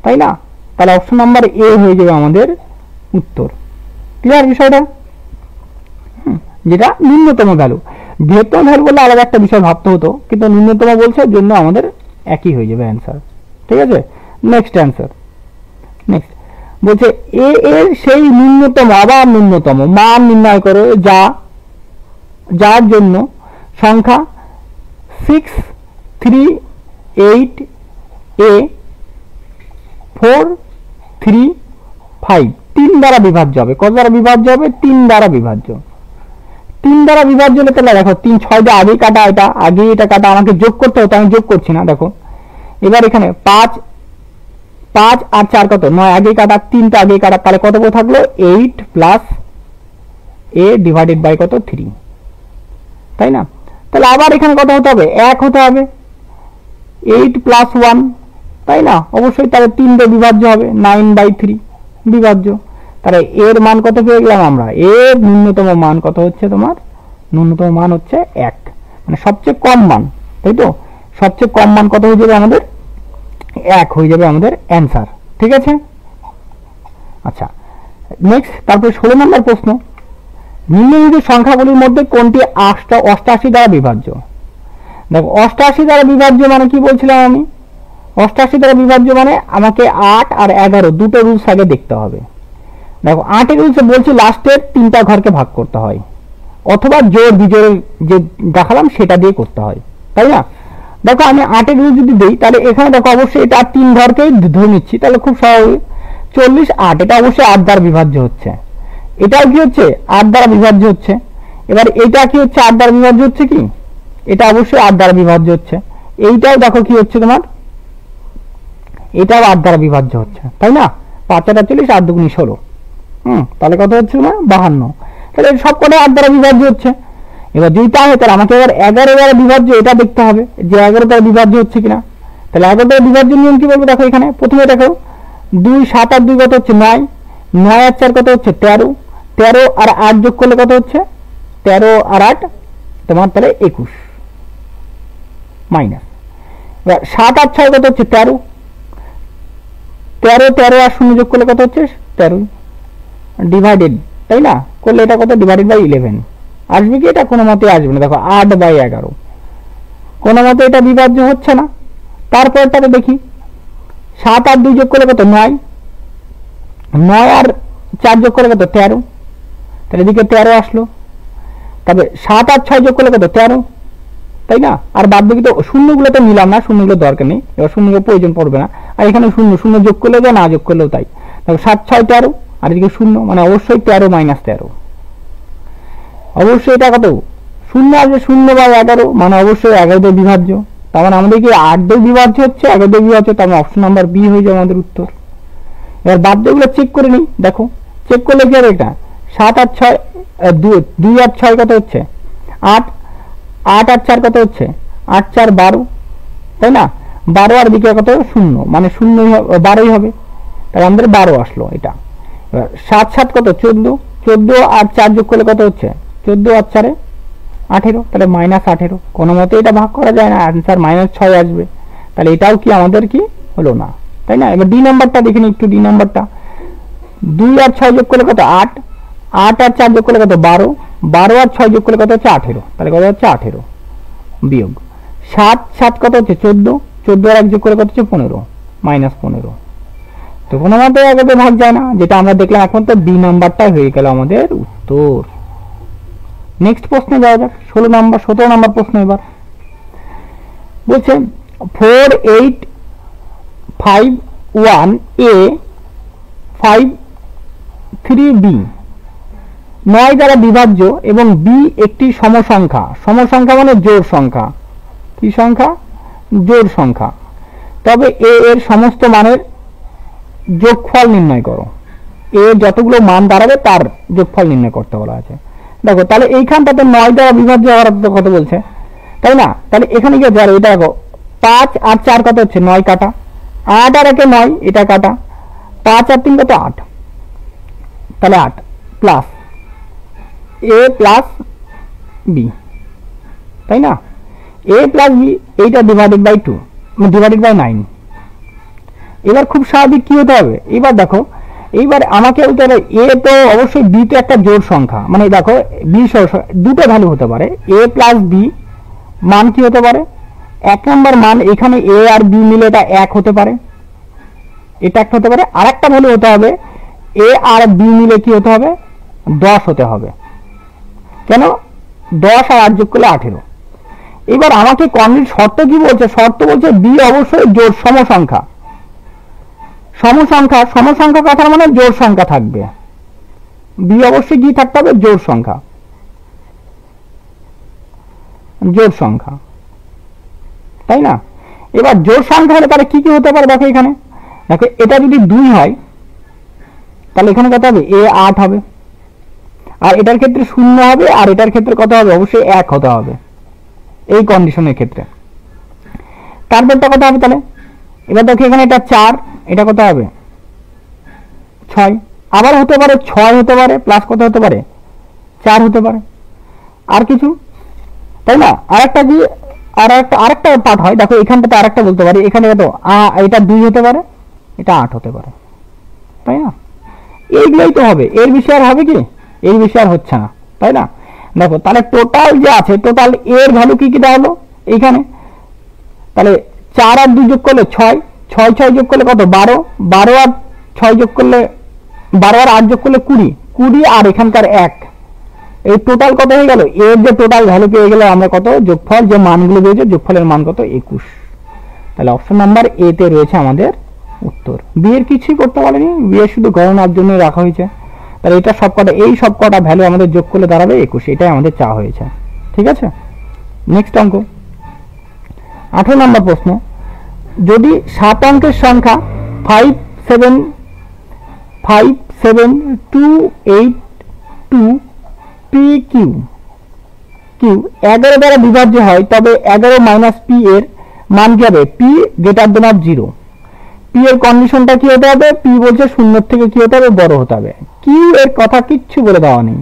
তাই না? তাহলে অপশন নাম্বার এ হয়ে যাবে আমাদের উত্তর। ক্লিয়ার বিষয়টা? যেটা ন্যূনতম ভ্যালু, বৃহত্তম ভ্যালু বলে আলাদা একটা বিষয় ভাবতে হতো, কিন্তু ন্যূনতম বলছে জন্য আমাদের একই হয়ে যাবে অ্যান্সার। ঠিক আছে, নেক্সট অ্যান্সার। নেক্সট বলছে এ এর সেই ন্যূনতম আবার ন্যূনতম মান নির্ণয় করো যার জন্য সংখ্যা 6 3 8 a 4 3 5 3 দ্বারা বিভাজ্য হবে। কত দ্বারা বিভাজ্য হবে? 3 দ্বারা বিভাজ্য। 3 দ্বারা বিভাজ্য হলে তাহলে দেখো 3 6 দিয়ে আগেই কাটা, এটা আগেই এটা কাটা, আমাকে যোগ করতে হতো, আমি যোগ করছি না। দেখো এবার এখানে 5 আর 4 কত? 9, আগেই কাটা, 3টা আগেই কাটা, তাহলে কত করে থাকলো? 8 প্লাস a ডিভাইডেড বাই কত? 3, তাই না? তাহলে আবার এখানে কত হতে হবে? 1 হতে হবে, 8 প্লাস 1, তাই না? অবশ্যই তাহলে 3 দিয়ে বিভাজ্য হবে, 9/3 বিভাজ্য। তাহলে এর মান কত পেয়ে গেলাম আমরা? এর ন্যূনতম মান কত হচ্ছে তোমার? ন্যূনতম মান হচ্ছে 1, মানে সবচেয়ে কম মান, তাই তো? সবচেয়ে কম মান কত হয়ে যাবে আমাদের? 1 হয়ে যাবে আমাদের অ্যান্সার। ঠিক আছে, আচ্ছা নেক্সট। তারপরে 16 নম্বর প্রশ্ন, নিম্নলিখিত সংখ্যাগুলির মধ্যে কোনটি 88 দ্বারা বিভাজ্য? দেখো 88 দ্বারা বিভাজ্য মানে কি বলছিলাম আমি, 88 দ্বারা বিভাজ্য মানে আমাকে 8 আর 11 দুটো রুলস আগে দেখতে হবে। দেখো 8 এর রুলসে বলছি লাস্টের 3টা ঘরকে ভাগ করতে হয়, অথবা জোড় বিজোড় যে দেখালাম সেটা দিয়ে করতে হয়, তাই না? দেখো আমি 8 এর রুল যদি দেই তাহলে এখানে দেখো অবশ্যই এটা 3 ঘরকেই ধরে নিচ্ছি, তাহলে খুব স্বাভাবিক 40 8, এটা অবশ্যই 8 দ্বারা বিভাজ্য হচ্ছে, এটাও কি হচ্ছে 8 দ্বারা বিভাজ্য হচ্ছে। এবার এটা কি হচ্ছে 8 দ্বারা বিভাজ্য হচ্ছে, কি এটা অবশ্যই 8 দ্বারা বিভাজ্য হচ্ছে। এইটাও দেখো কি হচ্ছে তোমার, এটাও 8 দ্বারা বিভাজ্য হচ্ছে, তাই না? 5 আর 40, 8 দুগুণী 16, তাহলে কত হচ্ছে তোমার 52। তাহলে সব কটা 8 দ্বারা বিভাজ্য হচ্ছে। এবার যদি তা হয় তাহলে আমাকে এবার 11 দ্বারা বিভাজ্য এটা দেখতে হবে যে 11 দ্বারা বিভাজ্য হচ্ছে কিনা। তাহলে 11 দ্বারা বিভাজ্য নিয়ম কি বলবো, দেখো এখানে প্রথমে দেখো 2 7 আর 2 কত হচ্ছে 9, 9 আর 4 কত হচ্ছে 13, 13 আর 8 যোগ করলে কত হচ্ছে 13 আর 8 তোমার তাহলে 21 মাইনাস। এবার 7 আর 6 কত হচ্ছে 13, 13 13 আর 0 যোগ করলে কত হচ্ছে 13 ডিভাইডেড, তাই না? করলে এটা কত ডিভাইডেড বাই 11 আসবে কি, এটা কোনো মতে আসবে না। দেখো 8/11 কোনো মতে এটা বিভাজ্য হচ্ছে না। তারপরটাকে দেখি 7 আর 2 যোগ করলে কত 9, 9 আর 4 যোগ করলে কত 13, তাহলে এদিকে 13 আসলো। তবে 7 আর 6 যোগ করলে কত 13, তাই না? আর বাদ বাকি তো শূন্যগুলো তো নিলাম না, শূন্যগুলো দরকার নেই, এবার শূন্যগুলো প্রয়োজন পড়বে না। আর এখানে শূন্য শূন্য যোগ করলে যা, না যোগ করলেও তাই। দেখো 7 6 13 আর এদিকে শূন্য, মানে অবশ্যই 13 মাইনাস 13, অবশ্যই এটা কত শূন্য আসবে, 0/11 মানে অবশ্যই 11 দিয়ে বিভাজ্য। তার মানে আমাদের কি 8 দিয়ে বিভাজ্য হচ্ছে, 11 দিয়ে বিভাজ্য, তার মানে অপশন নাম্বার বি হয়ে যাবে আমাদের উত্তর। এবার বাদ বাকিগুলো চেক করে নিই, দেখো চেক করলে কি হবে, এটা 7 আর 6 2 আর 6 কত হচ্ছে 8, 8 আর 4 কত হচ্ছে 8 4 12, তাই না? 12 আর দিকে কত 0, মানে 0 12ই হবে, তাহলে আমাদের 12 আসলো এটা। এবার 7 7 কত 14, 14 আর 4 যোগ করলে কত হচ্ছে 14 আর 4 18, তাহলে -18। কোনো মতে এটা ভাগ করা যায় না, आंसर -6 আসবে। তাহলে এটাও কি আমাদের কি হলো না, তাই না? এবার ডি নাম্বারটা দেখে নিই একটু, ডি নাম্বারটা 2 আর 6 যোগ করলে কত 8, 8 আর 4 যোগ করলে কত 12, 12 আর 6 যোগ করলে কত হচ্ছে 18, তাহলে কত হচ্ছে 18 বিয়োগ 7 7 কত হচ্ছে 14, 14 আর 1 যোগ করলে কত হচ্ছে 15 -15। তো কোনো মতে আগে ভাগ যায় না, যেটা আমরা দেখলাম। এখন তো বি নাম্বারটা হয়ে গেল আমাদের উত্তর। নেক্সট প্রশ্নে যাওয়া যাক, 17 নম্বর প্রশ্ন। এবার বলছে 4 8 5 1 a 5 3 b 9 দ্বারা বিভাজ্য এবং b একটি সমসংখ্যা। সমসংখ্যা মানে জোড় সংখ্যা। কি সংখ্যা? জোড় সংখ্যা। তবে a এর সমস্ত মানের যোগফল নির্ণয় করো। a যতগুলো মান দাঁড়াবে তার যোগফল নির্ণয় করতে বলা আছে। দেখো তাহলে এইখানটাতে 9 দ্বারা বিভাজ্য হওয়ার কথা বলছে, তাই না? তাহলে এখানে কি যাবে, এটা দেখো 5 আর 4 কত হচ্ছে 9 কাটা, 8 আর 1 9 এটা কাটা, 5 আর 3 কত 8, তাহলে 8 প্লাস a প্লাস b, তাই না? a প্লাস b এইটা ডিভাইডেড বাই 2 ডিভাইডেড বাই 9। এবার খুব স্বাভাবিক কি হতে হবে, এবার দেখো এইবার আমাকে বলতে হবে a তো অবশ্যই b তো একটা জোড় সংখ্যা, মানে দেখো b দুটো ভ্যালু হতে পারে, a প্লাস b মান কি হতে পারে, 1 নম্বর মান এখানে a আর b মিলে এটা 1 হতে পারে, এটা একটা হতে পারে। আর একটা ভ্যালু হতে হবে a আর b মিলে কি হতে হবে 10 হতে হবে। কেন? 10 আর 8 যোগ করলে 18। এবার আমাকে কন্ডিশন শর্ত কি বলছে, শর্ত বলছে b অবশ্যই জোড় সমসংখ্যা। সমসংখ্যা কথার মানে জোড় সংখ্যা থাকবে, b অবশ্যই কি থাকতে হবে জোড় সংখ্যা, তাই না? এবার জোড় সংখ্যা হলে তাহলে কি কি হতে পারে, দেখো এখানে দেখো এটা যদি 2 হয় তাহলে এখানে কত হবে a 8 হবে, আর এটার ক্ষেত্রে 0 হবে, আর এটার ক্ষেত্রে কত হবে অবশ্যই 1 হতে হবে এই কন্ডিশনের ক্ষেত্রে। তারপরটা কত হবে তাহলে, এবার দেখো এখানে এটা 4, এটা কত হবে 6, আবার হতে পারে 6 হতে পারে, প্লাস কত হতে পারে 4 হতে পারে, আর কিছু, তাই না? আরেকটা কি আরেকটা পার্ট হয়, দেখো এখানটাতে আরেকটা বলতে পারি, এখানে কত এটা 2 হতে পারে, এটা 8 হতে পারে, তাই না? এইগুলোই তো হবে, এর বিষয় আর হবে কি, এর বিষয় আর হচ্ছে না, তাই না? দেখো তাহলে টোটাল যে আছে, টোটাল এর ভ্যালু কি কি দাঁড়ালো, এইখানে তাহলে 4 আর 2 যোগ করলে 6, 6 6 যোগ করলে কত 12, 12 আর 6 যোগ করলে 12 আর 8 যোগ করলে 20, 20 আর এখানকার 1, এই টোটাল কত হয়ে গেল? এর যে টোটাল ভ্যালু পেয়ে গেলে আমরা কত, যোগফল যে মানগুলো রয়েছে যোগফলের মান কত 21। তাহলে অপশন নাম্বার এ তে রয়েছে আমাদের উত্তর। বি এর কিছুই করতে পারেনি, বি এর শুধু গণনার জন্য রাখা হয়েছে। তাহলে এটা সবকটা, এই সবকটা ভ্যালু আমাদের যোগ করলে দাঁড়াবে 21, এটাই আমাদের চা হয়েছে। ঠিক আছে, নেক্সট অঙ্ক 18 নম্বর প্রশ্ন, যদি 7 অঙ্কের সংখ্যা 57282 PQ 11 দ্বারা বিভাজ্য হয়, তবে 11 মাইনাস পি এর মান কি হবে? P greater than of 0। P এর কন্ডিশনটা কি হতে হবে? পি বলছে 0 থেকে কি হতে হবে? বড় হতে হবে। কিউ এর কথা কিচ্ছু বলে দেওয়া নেই,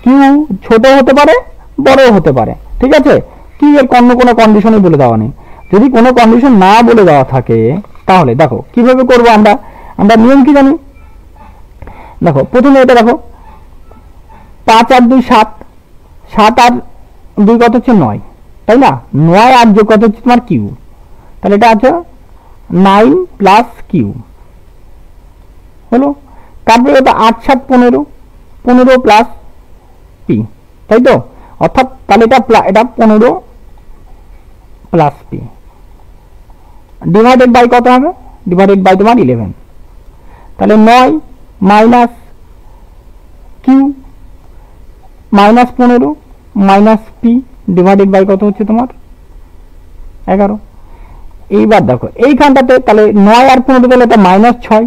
কিউ ছোট হতে পারে বড় হতে পারে। ঠিক আছে, কিউ এর কোনো কন্ডিশনই বলে দেওয়া নেই। যদি কোনো কন্ডিশন না বলে দেওয়া থাকে তাহলে দেখো কিভাবে করব আমরা। আমরা নিয়ম কি জানি? দেখো প্রথমে এটা দেখো, 5 আর 2 7, 7 আর 2 কত হচ্ছে 9, তাই না? 9 আর যোগ কত হচ্ছে তোমার কিউ, তাহলে এটা আছে 9 প্লাস কিউ হলো। তারপরে এটা 8 7 15, 15 প্লাস পি, তাই তো? অর্থাৎ তাহলে এটা 15 প্লাস পি ডিভাইডেড বাই কত হবে? ডিভাইডেড বাই তোমার 11। তাহলে 9 minus Q minus 15 minus P divided by কত হচ্ছে তোমার 11। এইবার দেখো এইখানটাতে তাহলে 9 আর 15 তাহলে এটা minus 6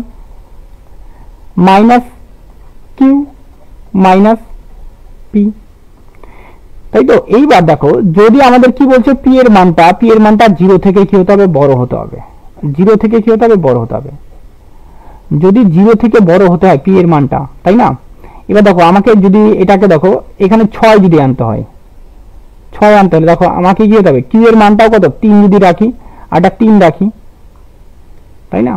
minus Q minus P, তাই তো? এইবার দেখো যদি আমাদের কি বলছে, পি এর মানটা 0 থেকে কি হতে হবে? বড় হতে হবে। 0 থেকে কি হতে হবে? বড় হতে হবে। যদি 0 থেকে বড় হতে হয় পি এর মানটা, তাই না? এবার দেখো আমাকে যদি এটাকে দেখো এখানে 6 যদি আনতে হয়, 6 আনতে হলে দেখো আমাকে কি হতে হবে? কিউ এর মানটাও কত? 3 যদি রাখি আর এটা 3 রাখি, তাই না?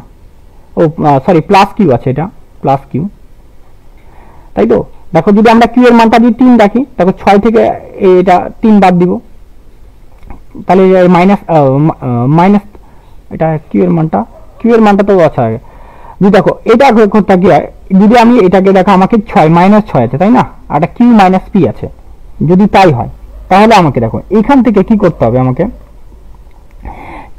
ও সরি প্লাস কিউ আছে, এটা প্লাস কিউ, তাই তো? দেখো যদি আমরা কিউ এর মানটা যদি 3 রাখি, দেখো 6 থেকে এটা 3 বাদ দিব, তাহলে মাইনাস এটা কিউ এর মানটা তো আচ্ছা। যদি দেখো এটা করতে কি হয়, যদি আমি এটাকে দেখো আমাকে 6 মাইনাস 6 আছে, তাই না? আর এটা কিউ মাইনাস পি আছে, যদি তাই হয় তাহলে আমাকে দেখো এখান থেকে কি করতে হবে? আমাকে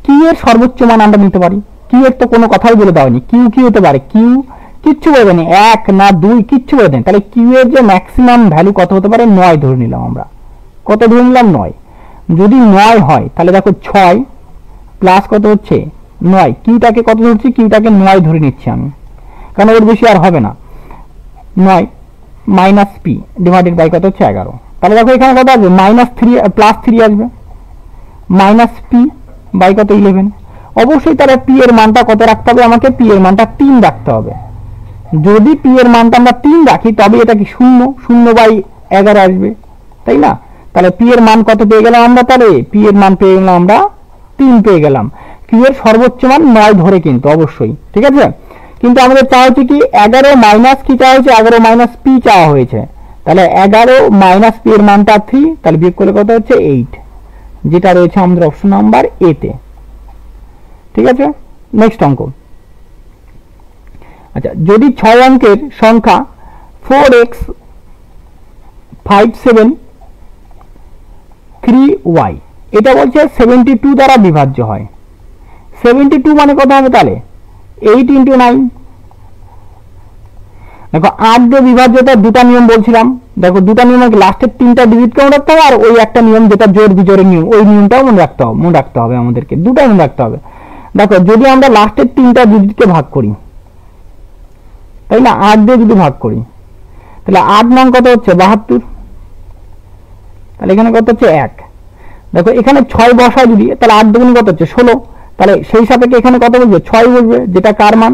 কিউ এর সর্বোচ্চ মান আমরা নিতে পারি। কিউ এর তো কোনো কথাই বলে দেওয়া নেই, কিউ কি হতে পারে? কিউ কিচ্ছু বলবে না, 1 না 2 কিচ্ছু বলে দেন। তাহলে কিউ এর যে ম্যাক্সিমাম ভ্যালু কত হতে পারে? 9 ধরে নিলাম আমরা। কত ধরে নিলাম? 9। যদি 9 হয় তাহলে দেখো 6 প্লাস কত হচ্ছে 9, কিউটাকে কত ধরছি? কিউটাকে 9 ধরে নিচ্ছি আমি, কারণ এর বেশি আর হবে না। 9 মাইনাস পি ডিভাইডেড বাই কত হচ্ছে 11। তাহলে দেখো এখানে কত আসবে? মাইনাস 3 প্লাস 3 আসবে, মাইনাস পি বাই কত 11। অবশ্যই তাহলে পি এর মানটা কত রাখতে হবে? আমাকে পি এর মানটা 3 রাখতে হবে। যদি পি এর মানটা আমরা 3 রাখি তবে এটা কি 0 বাই 11 আসবে, তাই না? তাহলে পি এর মান কত পেয়ে গেলাম আমরা? তাহলে পি এর মান পেয়ে গেলাম আমরা 3 পেয়ে গেলাম। কিউ এর সর্বোচ্চ মান 9 ধরে কিন্তু অবশ্যই, ঠিক আছে? কিন্তু আমাদের চাওয়া হচ্ছে কি 11 মাইনাস কি চাওয়া হয়েছে? 11 মাইনাস পি চাওয়া হয়েছে। তাহলে 11 মাইনাস পি এর মানটা 3, তাহলে বিয়োগ করলে কত হচ্ছে 8, যেটা রয়েছে আমাদের অপশন নাম্বার এ তে। ঠিক আছে, নেক্সট অঙ্ক। আচ্ছা, যদি 6 অঙ্কের সংখ্যা 4x57 এটা বলছে 72 দ্বারা বিভাজ্য হয়। 72 মানে কত হবে? তাহলে 8 × 9। দেখো 8 দিয়ে বিভাজ্যতা দুটা নিয়ম বলছিলাম, দেখো দুটা নিয়ম লাস্টের 3টা ডিজিট কেমন রাখতে হবে, আর ওই একটা নিয়ম যেটা জোড় বিজোড়ের নিয়ম, ওই নিয়মটাও মনে রাখতে হবে আমাদেরকে, দুটাই মনে রাখতে হবে। দেখো যদি আমরা লাস্টের 3টা ডিজিটকে ভাগ করি, তাই না? 8 দিয়ে যদি ভাগ করি তাহলে 8 নং কত হচ্ছে? 72। তাহলে এখানে কত হচ্ছে? 1। দেখো এখানে 6 বসায় যদি, তাহলে 8 দুগুণ কত হচ্ছে? 16। তাহলে সেই সাপেক্ষে এখানে কত বলবে? 6 বলবে, যেটা কার মান?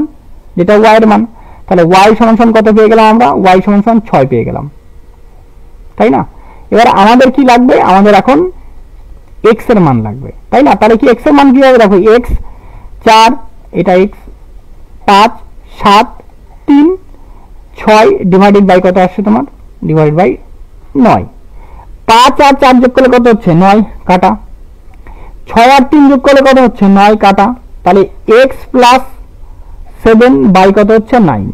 যেটা y এর মান। তাহলে y সমান কত পেয়ে গেলাম আমরা? y সমান 6 পেয়ে গেলাম, তাই না? এবার আমাদের কি লাগবে? আমাদের এখন x এর মান লাগবে, তাই না? তাহলে কি x এর মান কি হবে? দেখো x 4, এটা x 5 7 3 6 ডিভাইডেড বাই কত আসছে তোমার? Divided by 9। 5 আর 4 যোগ করলে কত হচ্ছে? 9 কাটা। 6 আর 3 যোগ করলে কত হচ্ছে 9 কাটা, তাহলে x প্লাস 7 বাই কত হচ্ছে 9।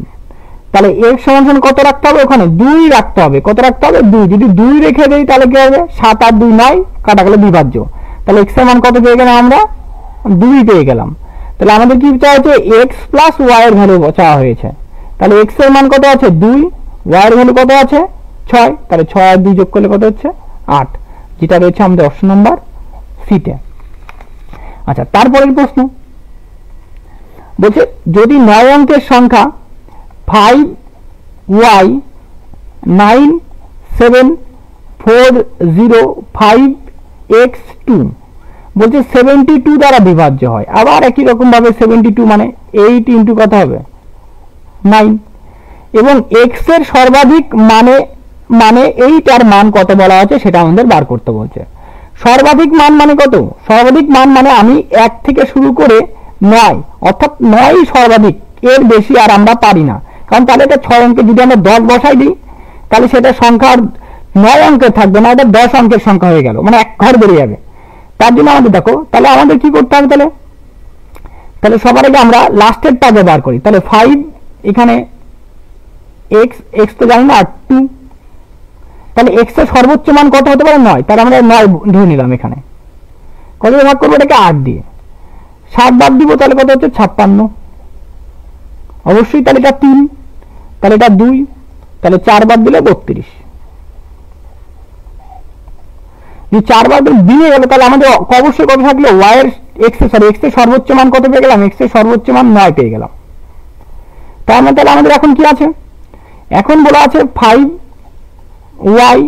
তাহলে x সমান কত রাখতে হবে, ওখানে 2 রাখতে হবে। কত রাখতে হবে 2, যদি 2 রেখে দেই তাহলে কি হবে 7 আর 2 9 কাটা গেলে বিভাজ্য, তাহলে x এর মান কত পেয়ে গেলাম আমরা 2 পেয়ে গেলাম। তাহলে আমাদের কি চাওয়া হচ্ছে x প্লাস y এর ভ্যালু চাওয়া হয়েছে, তাহলে x এর মান কত আছে 2, y এর ভ্যালু কত আছে 6, তাহলে 6 আর 2 যোগ করলে কত হচ্ছে 8, যেটা রয়েছে আমাদের অপশন নাম্বার সিতে। আচ্ছা, তারপরের প্রশ্ন বলছে যদি 9 অঙ্কের সংখ্যা 5y 9 7 4 0 5x2 বলছে 72 দ্বারা বিভাজ্য হয়। আবার একই রকম ভাবে 72 মানে 8 ইন্টু কত হবে 9, এবং x এর সর্বাধিক মানে এইটার মান কত বলা আছে সেটা আমাদের বার করতে বলছে। সর্বাধিক মান মানে কত, সর্বাধিক মান মানে আমি 1 থেকে শুরু করে 9, অর্থাৎ 9 সর্বাধিক, এর বেশি আর আমরা পারি না, কারণ তাহলে এটা 6 অঙ্কে যদি আমরা 10 বসাই দিই তাহলে সেটা সংখ্যা 9 অঙ্কের থাকবে না, এটা 10 অঙ্কের সংখ্যা হয়ে গেল, মানে এক ঘর বেরিয়ে যাবে। তার জন্য আমাদের দেখো তাহলে আমাদের কি করতে হবে, তাহলে সবার আগে আমরা লাস্টের টাকে বার করি। তাহলে 5 এখানে x তো জানি না, আর 2, তাহলে x এর সর্বোচ্চ মান কত হতে পারে 9, তাহলে আমরা 9 ধরে নিলাম। এখানে কত ভাগ করবো এটাকে 8 দিয়ে, 7 বাদ দিব তাহলে কত হচ্ছে 56, অবশ্যই তাহলে এটা 3, তাহলে এটা 2, তাহলে 4 বাদ দিলে 32, যে 4 বার দিয়ে গেল তাহলে আমাদের অবশ্যই কত থাকলো y এর x এর সর্বোচ্চ মান কত পেয়ে গেলাম, x এর সর্বোচ্চ মান 9 পেয়ে গেলাম। তাহলে আমাদের এখন কি আছে, এখন বলা আছে 5y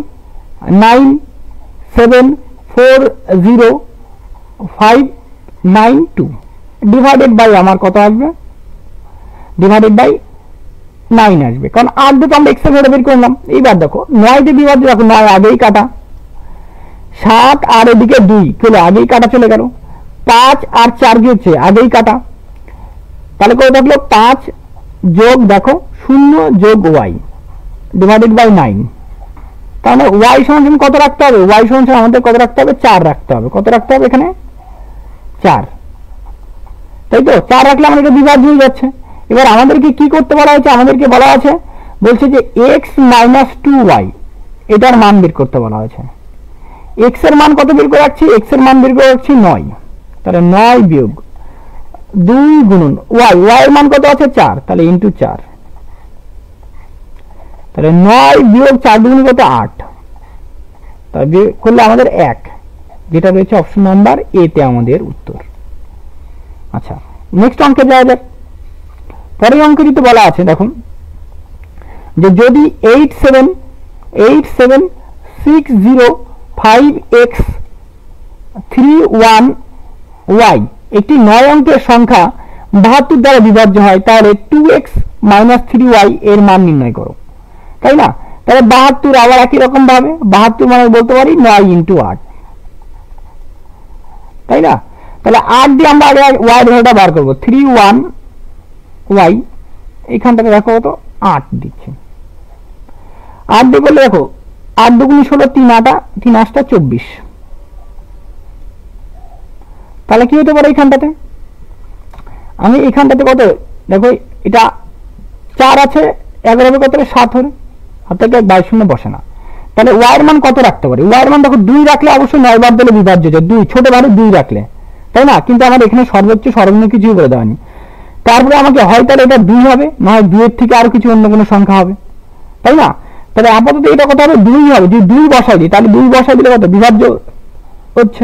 9 7 4 0 5 9 2 ডিভাইডেড বাই আমার কত আসবে, ডিভাইডেড বাই 9 আসবে, কারণ 8 দিয়ে তো আমরা x এর ভ্যালু বের করলাম। এইবার দেখো 9 দিয়ে বিভাজ্য, দেখো 9 আগেই কাটা, 7 আর এদিকে 2 চলে আগেই কাটা চলে গেল, 5 আর 4 গিয়েছে আগেই কাটা, তাহলে কত থাকলো 5 যোগ দেখো 0 যোগ y ডিভাইডেড বাই 9। তাহলে y সমান কত রাখতে হবে, y সমান আমাদের কত রাখতে হবে 4 রাখতে হবে। কত রাখতে হবে এখানে 4, তাই তো 4 রাখলে আমাদের বিভাজ্য হয়ে যাচ্ছে। এবার আমাদেরকে কি করতে বলা হয়েছে, আমাদেরকে বলা আছে বলছে যে x মাইনাস 2y এটার মান বের করতে বলা হয়েছে। x এর মান কত বের করে রাখছি, x এর মান বের করে রাখছি 9, তাহলে 9 বিয়োগ 2 গুণন y, y এর মান কত আছে 4, তাহলে ইনটু 4, তাহলে 9 বিয়োগ 4 গুণ কত 8, তাহলে বিয়োগ করলে আমাদের 1, যেটা রয়েছে অপশন নাম্বার এ তে আমাদের উত্তর। আচ্ছা, নেক্সট অঙ্কে যাওয়া যাক। পরের অঙ্কে যেটা বলা আছে দেখুন, যে যদি 8 7 6 0 5x 3 1 y একটি 9 অঙ্কের সংখ্যা 72 দ্বারা বিভাজ্য হয়, তাহলে 2x মাইনাস 3y এর মান নির্ণয় করো। তাই না, তাহলে 72 আবার একই রকম ভাবে 72 মানে বলতে পারি 9 ইন্টু 8, তাই না, তাহলে 8 দিয়ে আমরা আগে y এর ভ্যালুটা বার করবো, 3 1 y এখানটাতে দেখো কত 8 দিচ্ছে, 8 দিয়ে করলে দেখো 8 দুগুণ 16 3 8 3 8 24, তাহলে কি হতে পারে এখানটাতে, আমি এখানটাতে কত দেখো এটা 4 আছে 11 কত 7 হলে অর্থাৎ 22 বসে না, তাহলে y এর মান কত রাখতে পারি, y এর মান দেখো 2 রাখলে অবশ্যই 9 বার দিলে বিভাজ্য হচ্ছে, 2 ছোট ভাবে 2 রাখলে, তাই না, কিন্তু আমার এখানে সর্বোচ্চ সর্বনিম্ন কিছুই করে দেওয়া নেই। তারপরে আমাকে হয় তাহলে এটা 2 হবে, নয় 2 এর থেকে আরো কিছু অন্য কোনো সংখ্যা হবে, তাই না, তাহলে আপাতত এটা কত হবে 2 হবে, যদি 2 বসাই দিই তাহলে 2 বসাই দিলে কত বিভাজ্য হচ্ছে,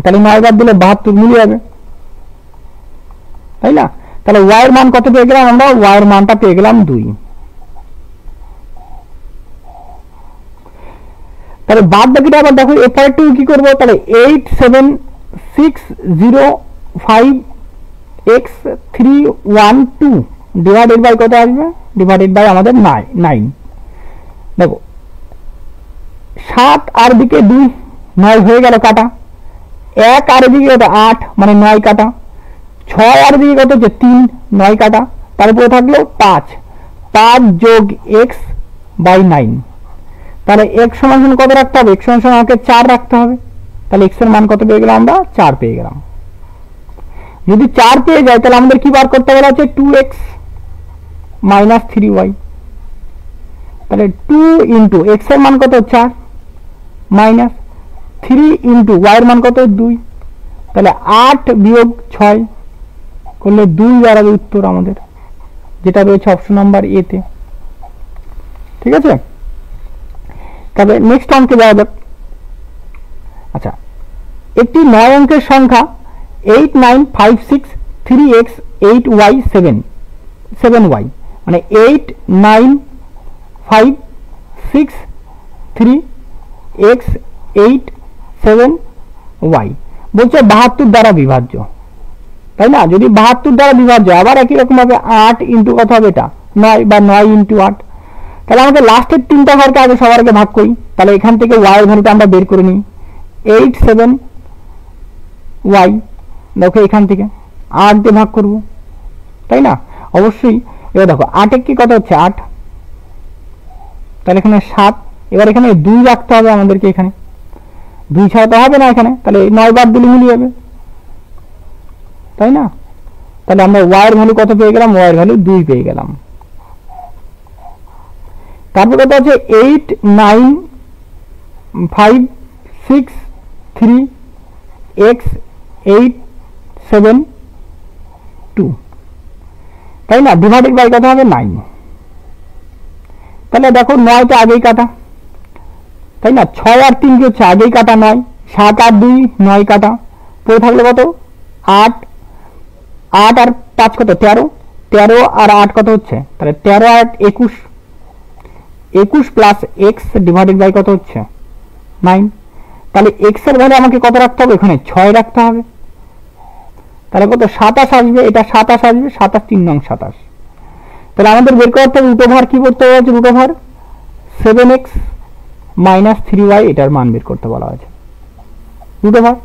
তাহলে 9 বার দিলে 72 মিলে যাবে, তাই না, তাহলে y এর মান কত পেয়ে গেলাম আমরা, y এর মানটা পেয়ে গেলাম 2। তাহলে বাদ বাকিটা আবার দেখো এরপর একটু কি করবো, তাহলে 8 7 6 0 5 x 3 1 2 ডিভাইডেড বাই কত আসবে, ডিভাইডেড বাই আমাদের 9। দেখো 7 আর দিকে 2 9 হয়ে গেল কাটা, 1 আর দিকে কত 8 মানে 9 কাটা, 6 আর দিকে কত হচ্ছে 3 9 কাটা, তারপরে থাকলো 5 যোগ x বাই 9, তাহলে x সমান কত রাখতে হবে, x সমান আমাকে 4 রাখতে হবে, তাহলে x এর মান কত পেয়ে গেলাম আমরা? 4 পেয়ে গেলাম। যদি 4 পেয়ে যায় তাহলে আমাদের কি বার করতে বলা আছে? 2x minus 3y। তাহলে 2 ইন্টু x এর মান কত? 4 মাইনাস 3 ইন্টু y এর মান কত? 2। তাহলে 8 বিয়োগ 6 করলে 2 দাঁড়াবে উত্তর আমাদের, যেটা রয়েছে অপশন নাম্বার এ তে। ঠিক আছে, তবে নেক্সট অঙ্কে যাওয়া যাক। আচ্ছা, একটি 9 অঙ্কের সংখ্যা 8 9 5 6 3x 8y 7y, মানে 8 9 5 6 3x 8 7y বলছে 72 দ্বারা বিভাজ্য, তাই না? যদি 72 দ্বারা বিভাজ্য, আবার একই রকম ভাবে 8 ইন্টু কত হবে? এটা 9 বা 9 ইন্টু 8। তাহলে আমাদের লাস্টের তিনটা ঘরকে আগে সবার আগে ভাগ করি। তাহলে এখান থেকে y এর ভ্যালুটা আমরা বের করে নিই। 8 7y, দেখো এখান থেকে 8 দিয়ে ভাগ করব, তাই না? অবশ্যই। এবার দেখো 8 এর কি কত হচ্ছে? 8, তাহলে এখানে 7। এবার এখানে 2 রাখতে হবে আমাদেরকে, এখানে 2 ছাড়া তো হবে না এখানে, তাহলে 9 বার দিলে মিলিয়ে যাবে, তাই না? তাহলে আমরা y এর ভ্যালু কত পেয়ে গেলাম? y এর ভ্যালু 2 পেয়ে গেলাম। তারপর কত আছে? 8 9 5 6 3 x 8 7 2, তাই না? ডিভাইডেড বাই কত হবে? 9। তাহলে দেখো 9টা আগেই কাটা, তাই না? 6 আর 3 কি হচ্ছে? আগেই কাটা 9। 7 আর 2 9 কাটা, পড়ে থাকলে কত? 8 8 আর 5 কত? 13 13 আর 8 কত হচ্ছে? তাহলে 13 আর 21 21 প্লাস x ডিভাইডেড বাই কত হচ্ছে? 9। তাহলে x এর ভ্যালু আমাকে কত রাখতে হবে? এখানে 6 রাখতে হবে। তাহলে কত? 27 আসবে, এটা 27 আসবে, 27 3 নং 27। তাহলে আমাদের বের করতে হবে রুট ওভার, কি করতে হবে? Root over 7x minus 3y, এটার মান বের করতে বলা হয়েছে, রুট ওভার।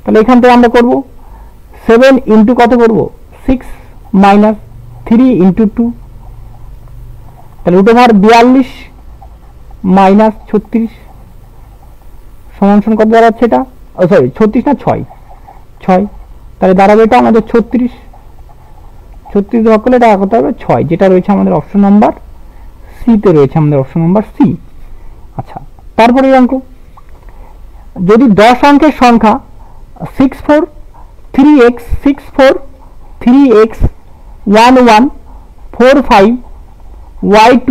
তাহলে এখান থেকে আমরা করব 7 ইন্টু কত করব? 6 মাইনাস 3 ইন্টু 2, তাহলে রুট ওভার 42 মাইনাস 36 সমান সমান কত দাঁড়াচ্ছে? এটা সরি 36 না 6, তাহলে দাঁড়াবে এটা আমাদের 36 ভাগ করলে এটা কত হবে? 6, যেটা রয়েছে আমাদের অপশন নাম্বার সি তে, রয়েছে আমাদের অপশন নাম্বার সি। আচ্ছা, তারপরে অঙ্ক, যদি 10 অঙ্কের সংখ্যা 64 3x 64 3x 11 45 y2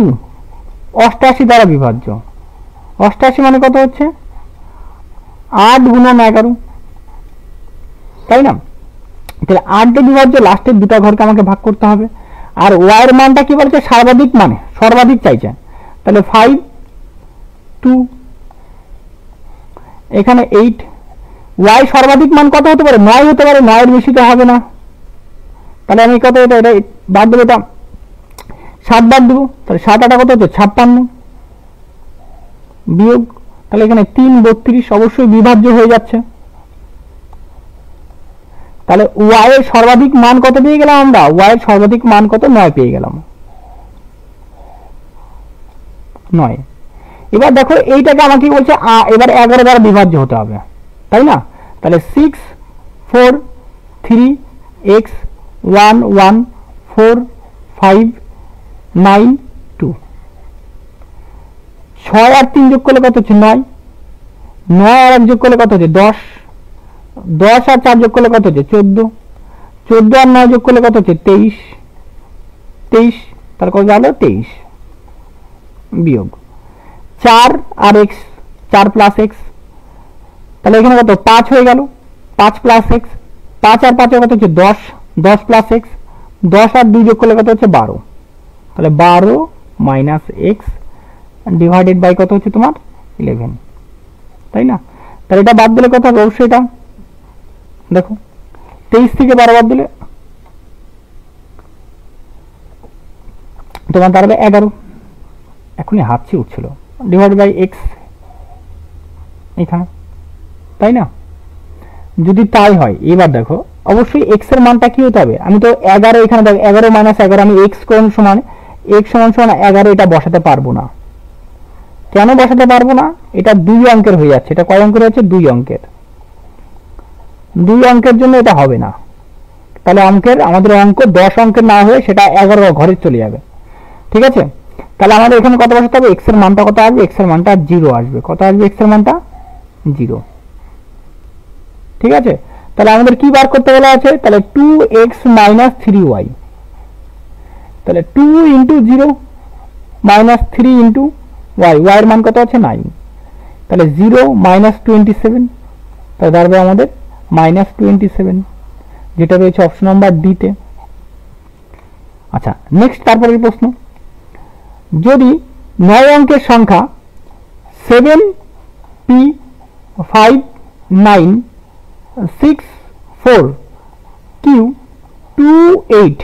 88 দ্বারা বিভাজ্য। 88 মানে কত হচ্ছে? 8 গুণন 11, তাই না? তাহলে 8 দিয়ে বিভাজ্য, লাস্টের দুটা ঘরকে আমাকে ভাগ করতে হবে। আর y এর মানটা কি বলছে? সর্বাধিক, মানে সর্বাধিক চাইছে। তাহলে 5 2, এখানে 8। y সর্বাধিক মান কত হতে পারে? 9 হতে পারে, 9 এর বেশি তো হবে না। তাহলে আমি কত? এটা বাদ দেবো, এটা 7 বাদ দেবো, তাহলে 7 8 কত হচ্ছে? 56 বিয়োগ, তাহলে এখানে 3 32, অবশ্যই বিভাজ্য হয়ে যাচ্ছে। তাহলে y এর সর্বাধিক মান কত পেয়ে গেলাম আমরা? y এর সর্বাধিক মান কত? 9 পেয়ে গেলাম, 9। এবার দেখো এইটাকে আমাকে কি বলছে? এবার 11 দ্বারা বিভাজ্য হতে হবে, তাই না? তাহলে 6 4 3 x 1 1 4 5 9 2, 6 আর 3 যোগ করলে কত হচ্ছে? 9 9 আর 1 যোগ করলে কত হচ্ছে? 10 10 আর 4 যোগ করলে কত হচ্ছে? 14 14 আর 9 যোগ করলে কত হচ্ছে? 23 তার কত গেল? 23 বিয়োগ 4 আর x 4 প্লাস x, তাহলে এখানে কত? 5 হয়ে গেল, 5 প্লাস x, 5 আর 5 কত হচ্ছে? 10 10 প্লাস x, 10 আর 2 যোগ করলে কত হচ্ছে? 12, তাহলে 12 মাইনাস x ডিভাইডেড বাই কত হচ্ছে তোমার? 11, তাই না? তাহলে এটা বাদ দিলে কত হবে? অবশ্যই এটা দেখো 23 থেকে 12 বাদ দিলে তোমার দাঁড়াবে 11, এখনই হাতছি উঠছিল, ডিভাইড বাই এক্স এখানে, তাই না? যদি তাই হয়, এবার দেখো অবশ্যই এক্স এর মানটা কি হতে হবে? আমি তো 11 এখানে দেখো 11 মাইনাস 11, আমি এক্স কোণ সমান এক্স সমান সমান 11, এটা বসাতে পারবো না। কেন বসাতে পারবো না? এটা 2 অঙ্কের হয়ে যাচ্ছে। এটা কয় অঙ্কের হচ্ছে? 2 অঙ্কের। 2 অঙ্কের জন্য এটা হবে না, তাহলে আমাদের অঙ্ক 10 অঙ্কের না হয়ে সেটা 11 ঘরে চলে যাবে। ঠিক আছে, তাহলে আমাদের এখানে কত বসাতে হবে, x এর মানটা কত আসবে, x এর মানটা 0 আসবে। কত আসবে x এর মানটা 0। ঠিক আছে, তাহলে আমাদের কি বার করতে বলা আছে, তাহলে 2x - 3y, তাহলে 2 × 0 - 3 × y, y এর মান কত আছে 9, তাহলে 0 - 27, তাহলে দাঁড়াবে আমাদের -27, যেটা রয়েছে অপশন নাম্বার ডি তে। আচ্ছা, নেক্সট তারপরের প্রশ্ন, যদি 9 অঙ্কের সংখ্যা 7p59642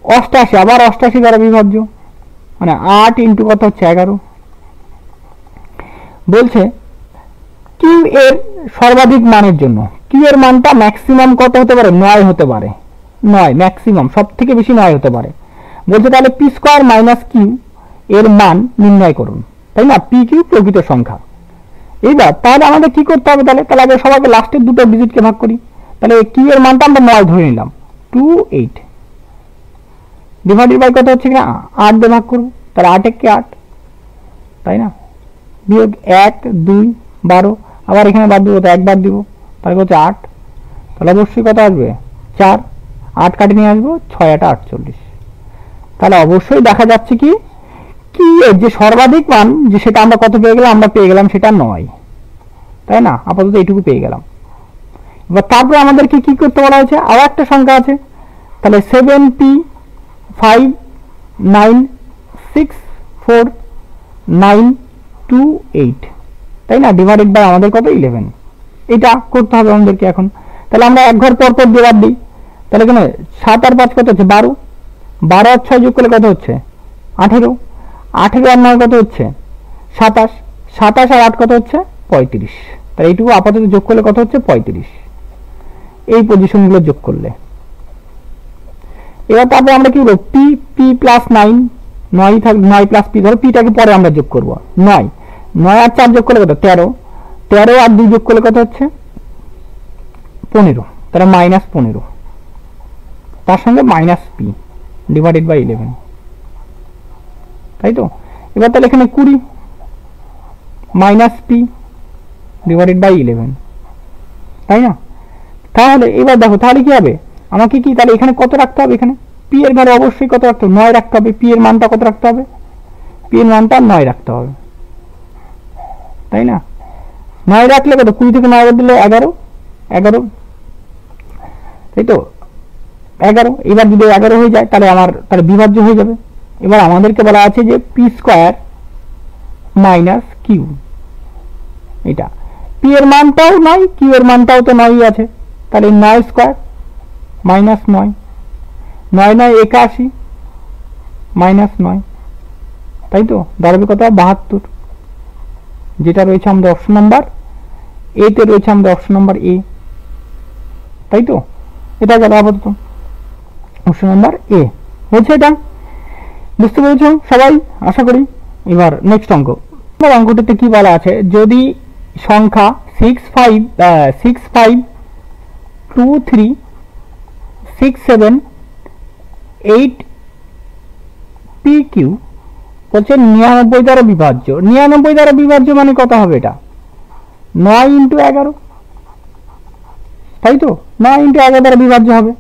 88, আবার 88 দ্বারা বিভাজ্য, মানে 8 × কত হচ্ছে 11। বলছে কিউ এর সর্বাধিক মানের জন্য কিউ এর মানটা ম্যাক্সিমাম কত হতে পারে, 9 হতে পারে, 9 ম্যাক্সিমাম, সব থেকে বেশি 9 হতে পারে। বলছে তাহলে পি স্কোয়ার মাইনাস কিউ এর মান নির্ণয় করুন, তাই না, পি কিউ প্রকৃত সংখ্যা। এইবার তাহলে আমাদের কি করতে হবে, তাহলে আগে সবাইকে লাস্টের দুটো ডিজিটকে ভাগ করি, তাহলে কিউ এর মানটা আমরা 9 ধরে নিলাম, 28 ডিভাইডেড বাই কত হচ্ছে কিনা 8 দিয়ে ভাগ করবো, তাহলে 8 × 8, তাই না, বিয়োগ 1 2 12, আবার এখানে বাদ দিব, তো 1 বাদ দিব, তাহলে হচ্ছে 8, তাহলে অবশ্যই কত আসবে 4, 8 কাটে নিয়ে আসবো, 6 × 8 = 48। তাহলে অবশ্যই দেখা যাচ্ছে কি এর যে সর্বাধিক মান, যে সেটা আমরা কত পেয়ে গেলাম, আমরা পেয়ে গেলাম সেটা 9, তাই না, আপাতত এইটুকু পেয়ে গেলাম। এবার তারপরে আমাদের কি করতে বলা হয়েছে, আরো একটা সংখ্যা আছে, তাহলে 7p5964928, তাই না, ডিভাইডেড বাই আমাদের কত 11, এটা করতে হবে আমাদেরকে এখন। তাহলে আমরা এক ঘর পর পর দিয়ে বাদ দিই, তাহলে এখানে 7 আর 5 কত হচ্ছে 12, 12 আর 6 যোগ করলে কত হচ্ছে 18, 18 আর 9 কত হচ্ছে 27, 27 আর 8 কত হচ্ছে 35, তাহলে এইটুকু আপাতত যোগ করলে কত হচ্ছে 35, এই পজিশনগুলো যোগ করলে। এবার তারপরে আমরা কি করব, পি পি প্লাস 9, 9 থাকবে, 9 প্লাস পি, ধরো পিটাকে পরে আমরা যোগ করব, 9 9 আর 4 যোগ করলে কত 13, 13 আর 2 যোগ করলে কত হচ্ছে 15, তাহলে -15, তার সঙ্গে মাইনাস পি ডিভাইডেড বাই 11, তাই তো। এবার তাহলে এখানে 20 - p ডিভাইডেড বাই 11, তাই না। তাহলে এবার দেখো, তাহলে কি হবে, আমাকে কি তাহলে এখানে কত রাখতে হবে, এখানে পি এর ভ্যালু অবশ্যই কত রাখতে হবে, 9 রাখতে হবে, পি এর মানটা কত রাখতে হবে, পি এর মানটা 9 রাখতে হবে, তাই না। 9 রাখলে কত, 20 থেকে 9 বাদ দিলে 11, তাই তো 11। এবার যদি 11 হয়ে যায় তাহলে বিভাজ্য হয়ে যাবে। এবার আমাদেরকে বলা আছে যে পি স্কোয়ার মাইনাস কিউ, এটা পি এর মানটাও 9, কিউ এর মানটাও তো 9ই আছে, তাহলে 9 স্কোয়ার মাইনাস 9, 9 9 81 মাইনাস 9, তাই তো, দাঁড়াবে কত 72, যেটা রয়েছে আমাদের অপশন নাম্বার এ তে, রয়েছে আমাদের অপশন নাম্বার এ, তাই তো। এটা গেল আপাতত অপশন নাম্বার এ, হয়েছে। এটা বুঝতে পেরেছো সবাই আশা করি। এবার নেক্সট অঙ্কটিতে কি বলা আছে, যদি সংখ্যা 65236788pq বলছে 99 দ্বারা বিভাজ্য। 99 দ্বারা বিভাজ্য মানে কত হবে, এটা 9 × 11, তাই তো, 9 × 11 দ্বারা বিভাজ্য হবে।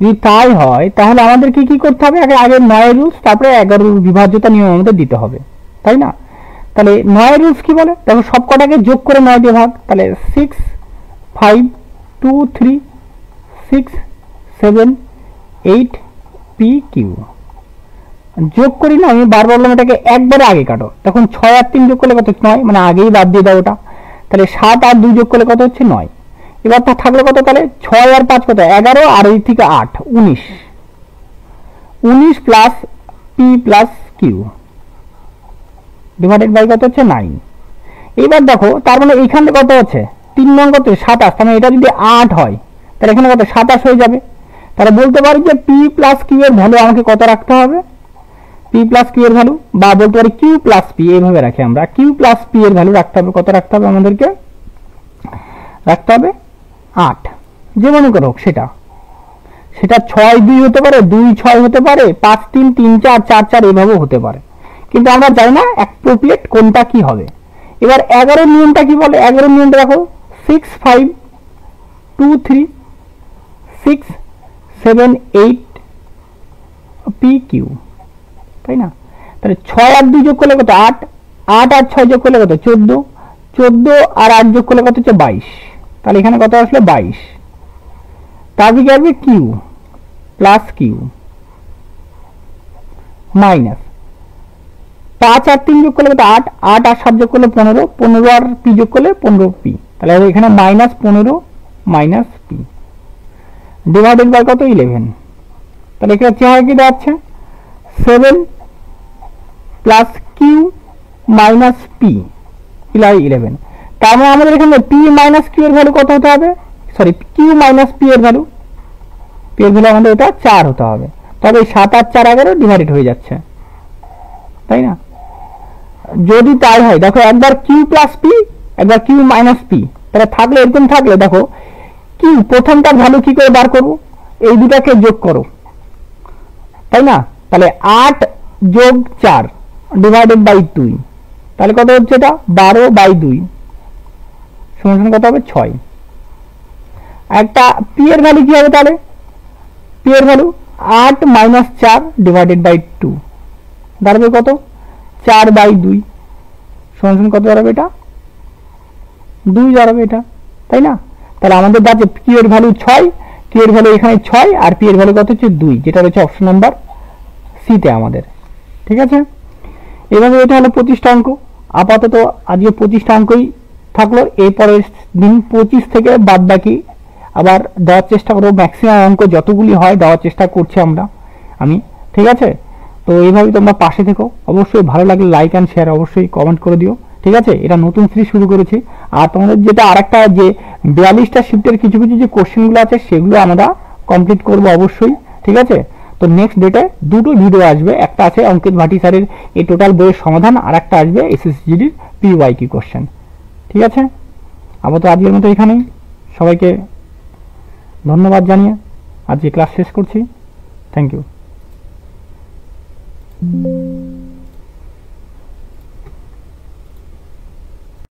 যদি তাই হয় তাহলে আমাদের কি করতে হবে, আগে 9 রুলস, তারপরে 11 বিভাজ্যতা নিয়ম আমাদের দিতে হবে, তাই না। তাহলে 9 রুলস কি বলে, দেখো সব কটাকে যোগ করে 9 দিয়ে ভাগ, তাহলে 65236788pq যোগ করি না, আমি বারবার বললাম এটাকে একবারে আগে কাটো, তখন 6 আর 3 যোগ করলে কত 9, মানে আগেই বাদ দিয়ে দাও ওটা, তাহলে 7 আর 2 যোগ করলে কত হচ্ছে 9। এবার তা থাকলো কত, তাহলে 6 আর 5 কত 11, আর এই থেকে 8 19 plus P plus Q divided by কত হচ্ছে 9। এবার দেখো তার মানে এইখানে কত আছে 3 নং কত 27, তার মানে এটা যদি 8 হয় তাহলে এখানে কত 27 হয়ে যাবে। তাহলে বলতে পারি যে পি প্লাস কিউ এর ভ্যালু আমাকে কত রাখতে হবে, পি প্লাস কিউ এর ভ্যালু, বা বলতে পারি কিউ প্লাস পি, এইভাবে রাখি আমরা, কিউ প্লাস পি এর ভ্যালু রাখতে হবে, কত রাখতে হবে আমাদেরকে, রাখতে হবে 8, যে মনে করো সেটা 6-2 হতে পারে, 2-6 হতে পারে, 5-3, 3-4, 4-4 এভাবেও হতে পারে, কিন্তু আমরা জানি না অ্যাপ্রোপ্রিয়েট কোনটা কি হবে। এবার 11 নিয়মটা কি বলে? 11 নিয়মটা দেখো 6, 5, 2, 3, 6, 7, 8 PQ, তাই না? তাহলে 6 আর 2 যোগ করলে কত? 8, 8 আর 6 যোগ করলে কত? 14, 14 আর 8 যোগ করলে কত হচ্ছে? 22। তাহলে এখানে কত আসলে? 22। তারপরে কি আসবে? কিউ প্লাস কিউ মাইনাস 5 আর 3 যোগ করলে কত? 8, 8 আর 7 যোগ করলে 15, 15 আর পি যোগ করলে 15p। তাহলে এখানে minus 15 minus P divided by কত? 11। তাহলে এখানে চেহারা কি দাঁড়াচ্ছে? 7 প্লাস কিউ মাইনাস পি 11। তার মানে আমাদের এখানে পি মাইনাস কিউ এর ভ্যালু কত হতে হবে? সরি, কিউ মাইনাস পি এর ভ্যালু, পি এর ভ্যালু আমাদের এটা 4 হতে হবে। তবে 7 আর 4 11 ডিভাইডেড হয়ে যাচ্ছে, তাই না? যদি তাই হয়, দেখো একবার কিউ প্লাস পি, একবার কিউ মাইনাস পি, তাহলে থাকলে এরকম থাকলে দেখো কিউ প্রথমটার ভ্যালু কি করে বার করবো? এই দুটাকে যোগ করো, তাই না? তাহলে 8 যোগ 4 ডিভাইডেড বাই 2, তাহলে কত হচ্ছে? এটা 12/2 সমান কত হবে? 6। একটা পি এর ভ্যালু কি হবে? তাহলে পি এর ভ্যালু 8 মাইনাস 4 ডিভাইডেড বাই 2 দাঁড়াবে কত? 4/2 সমান কত দাঁড়াবে? এটা 2 দাঁড়াবে এটা, তাই না? তাহলে আমাদের দাঁড়াচ্ছে কিউ এর ভ্যালু 6, কিউ এর ভ্যালু এখানে 6 আর পি এর ভ্যালু কত হচ্ছে? 2, যেটা রয়েছে অপশন নাম্বার সিতে আমাদের। ঠিক আছে, এভাবে এটা হলো 25টা অঙ্ক। আপাতত আজকে 25টা অঙ্কই থাকলো, এরপরের দিন 25 থেকে বাদ বাকি আবার দেওয়ার চেষ্টা করবো। ম্যাক্সিমাম অঙ্ক যতগুলি হয় দেওয়ার চেষ্টা করছি আমি। ঠিক আছে, তো এইভাবে তোমরা পাশে থেকো। অবশ্যই ভালো লাগলে লাইক অ্যান্ড শেয়ার অবশ্যই কমেন্ট করে দিও। ঠিক আছে, এটা নতুন সিরিজ শুরু করেছি। আর তোমাদের যেটা আরেকটা যে 42টা শিফটের কিছু কিছু যে কোশ্চেনগুলো আছে সেগুলো আমরা কমপ্লিট করবো অবশ্যই। ঠিক আছে, তো নেক্সট ডেটে দুটো ভিডিও আসবে, একটা আছে অঙ্কিত ভাটি স্যারের এই টোটাল বইয়ের সমাধান, আর একটা আসবে এসএসজিডির পিওয়াইকিউ কোশ্চেন। ঠিক আছে, আপাতত আজকের মতো এখানেই। সবাইকে ধন্যবাদ জানিয়ে আজকে ক্লাস শেষ করছি। Thank you.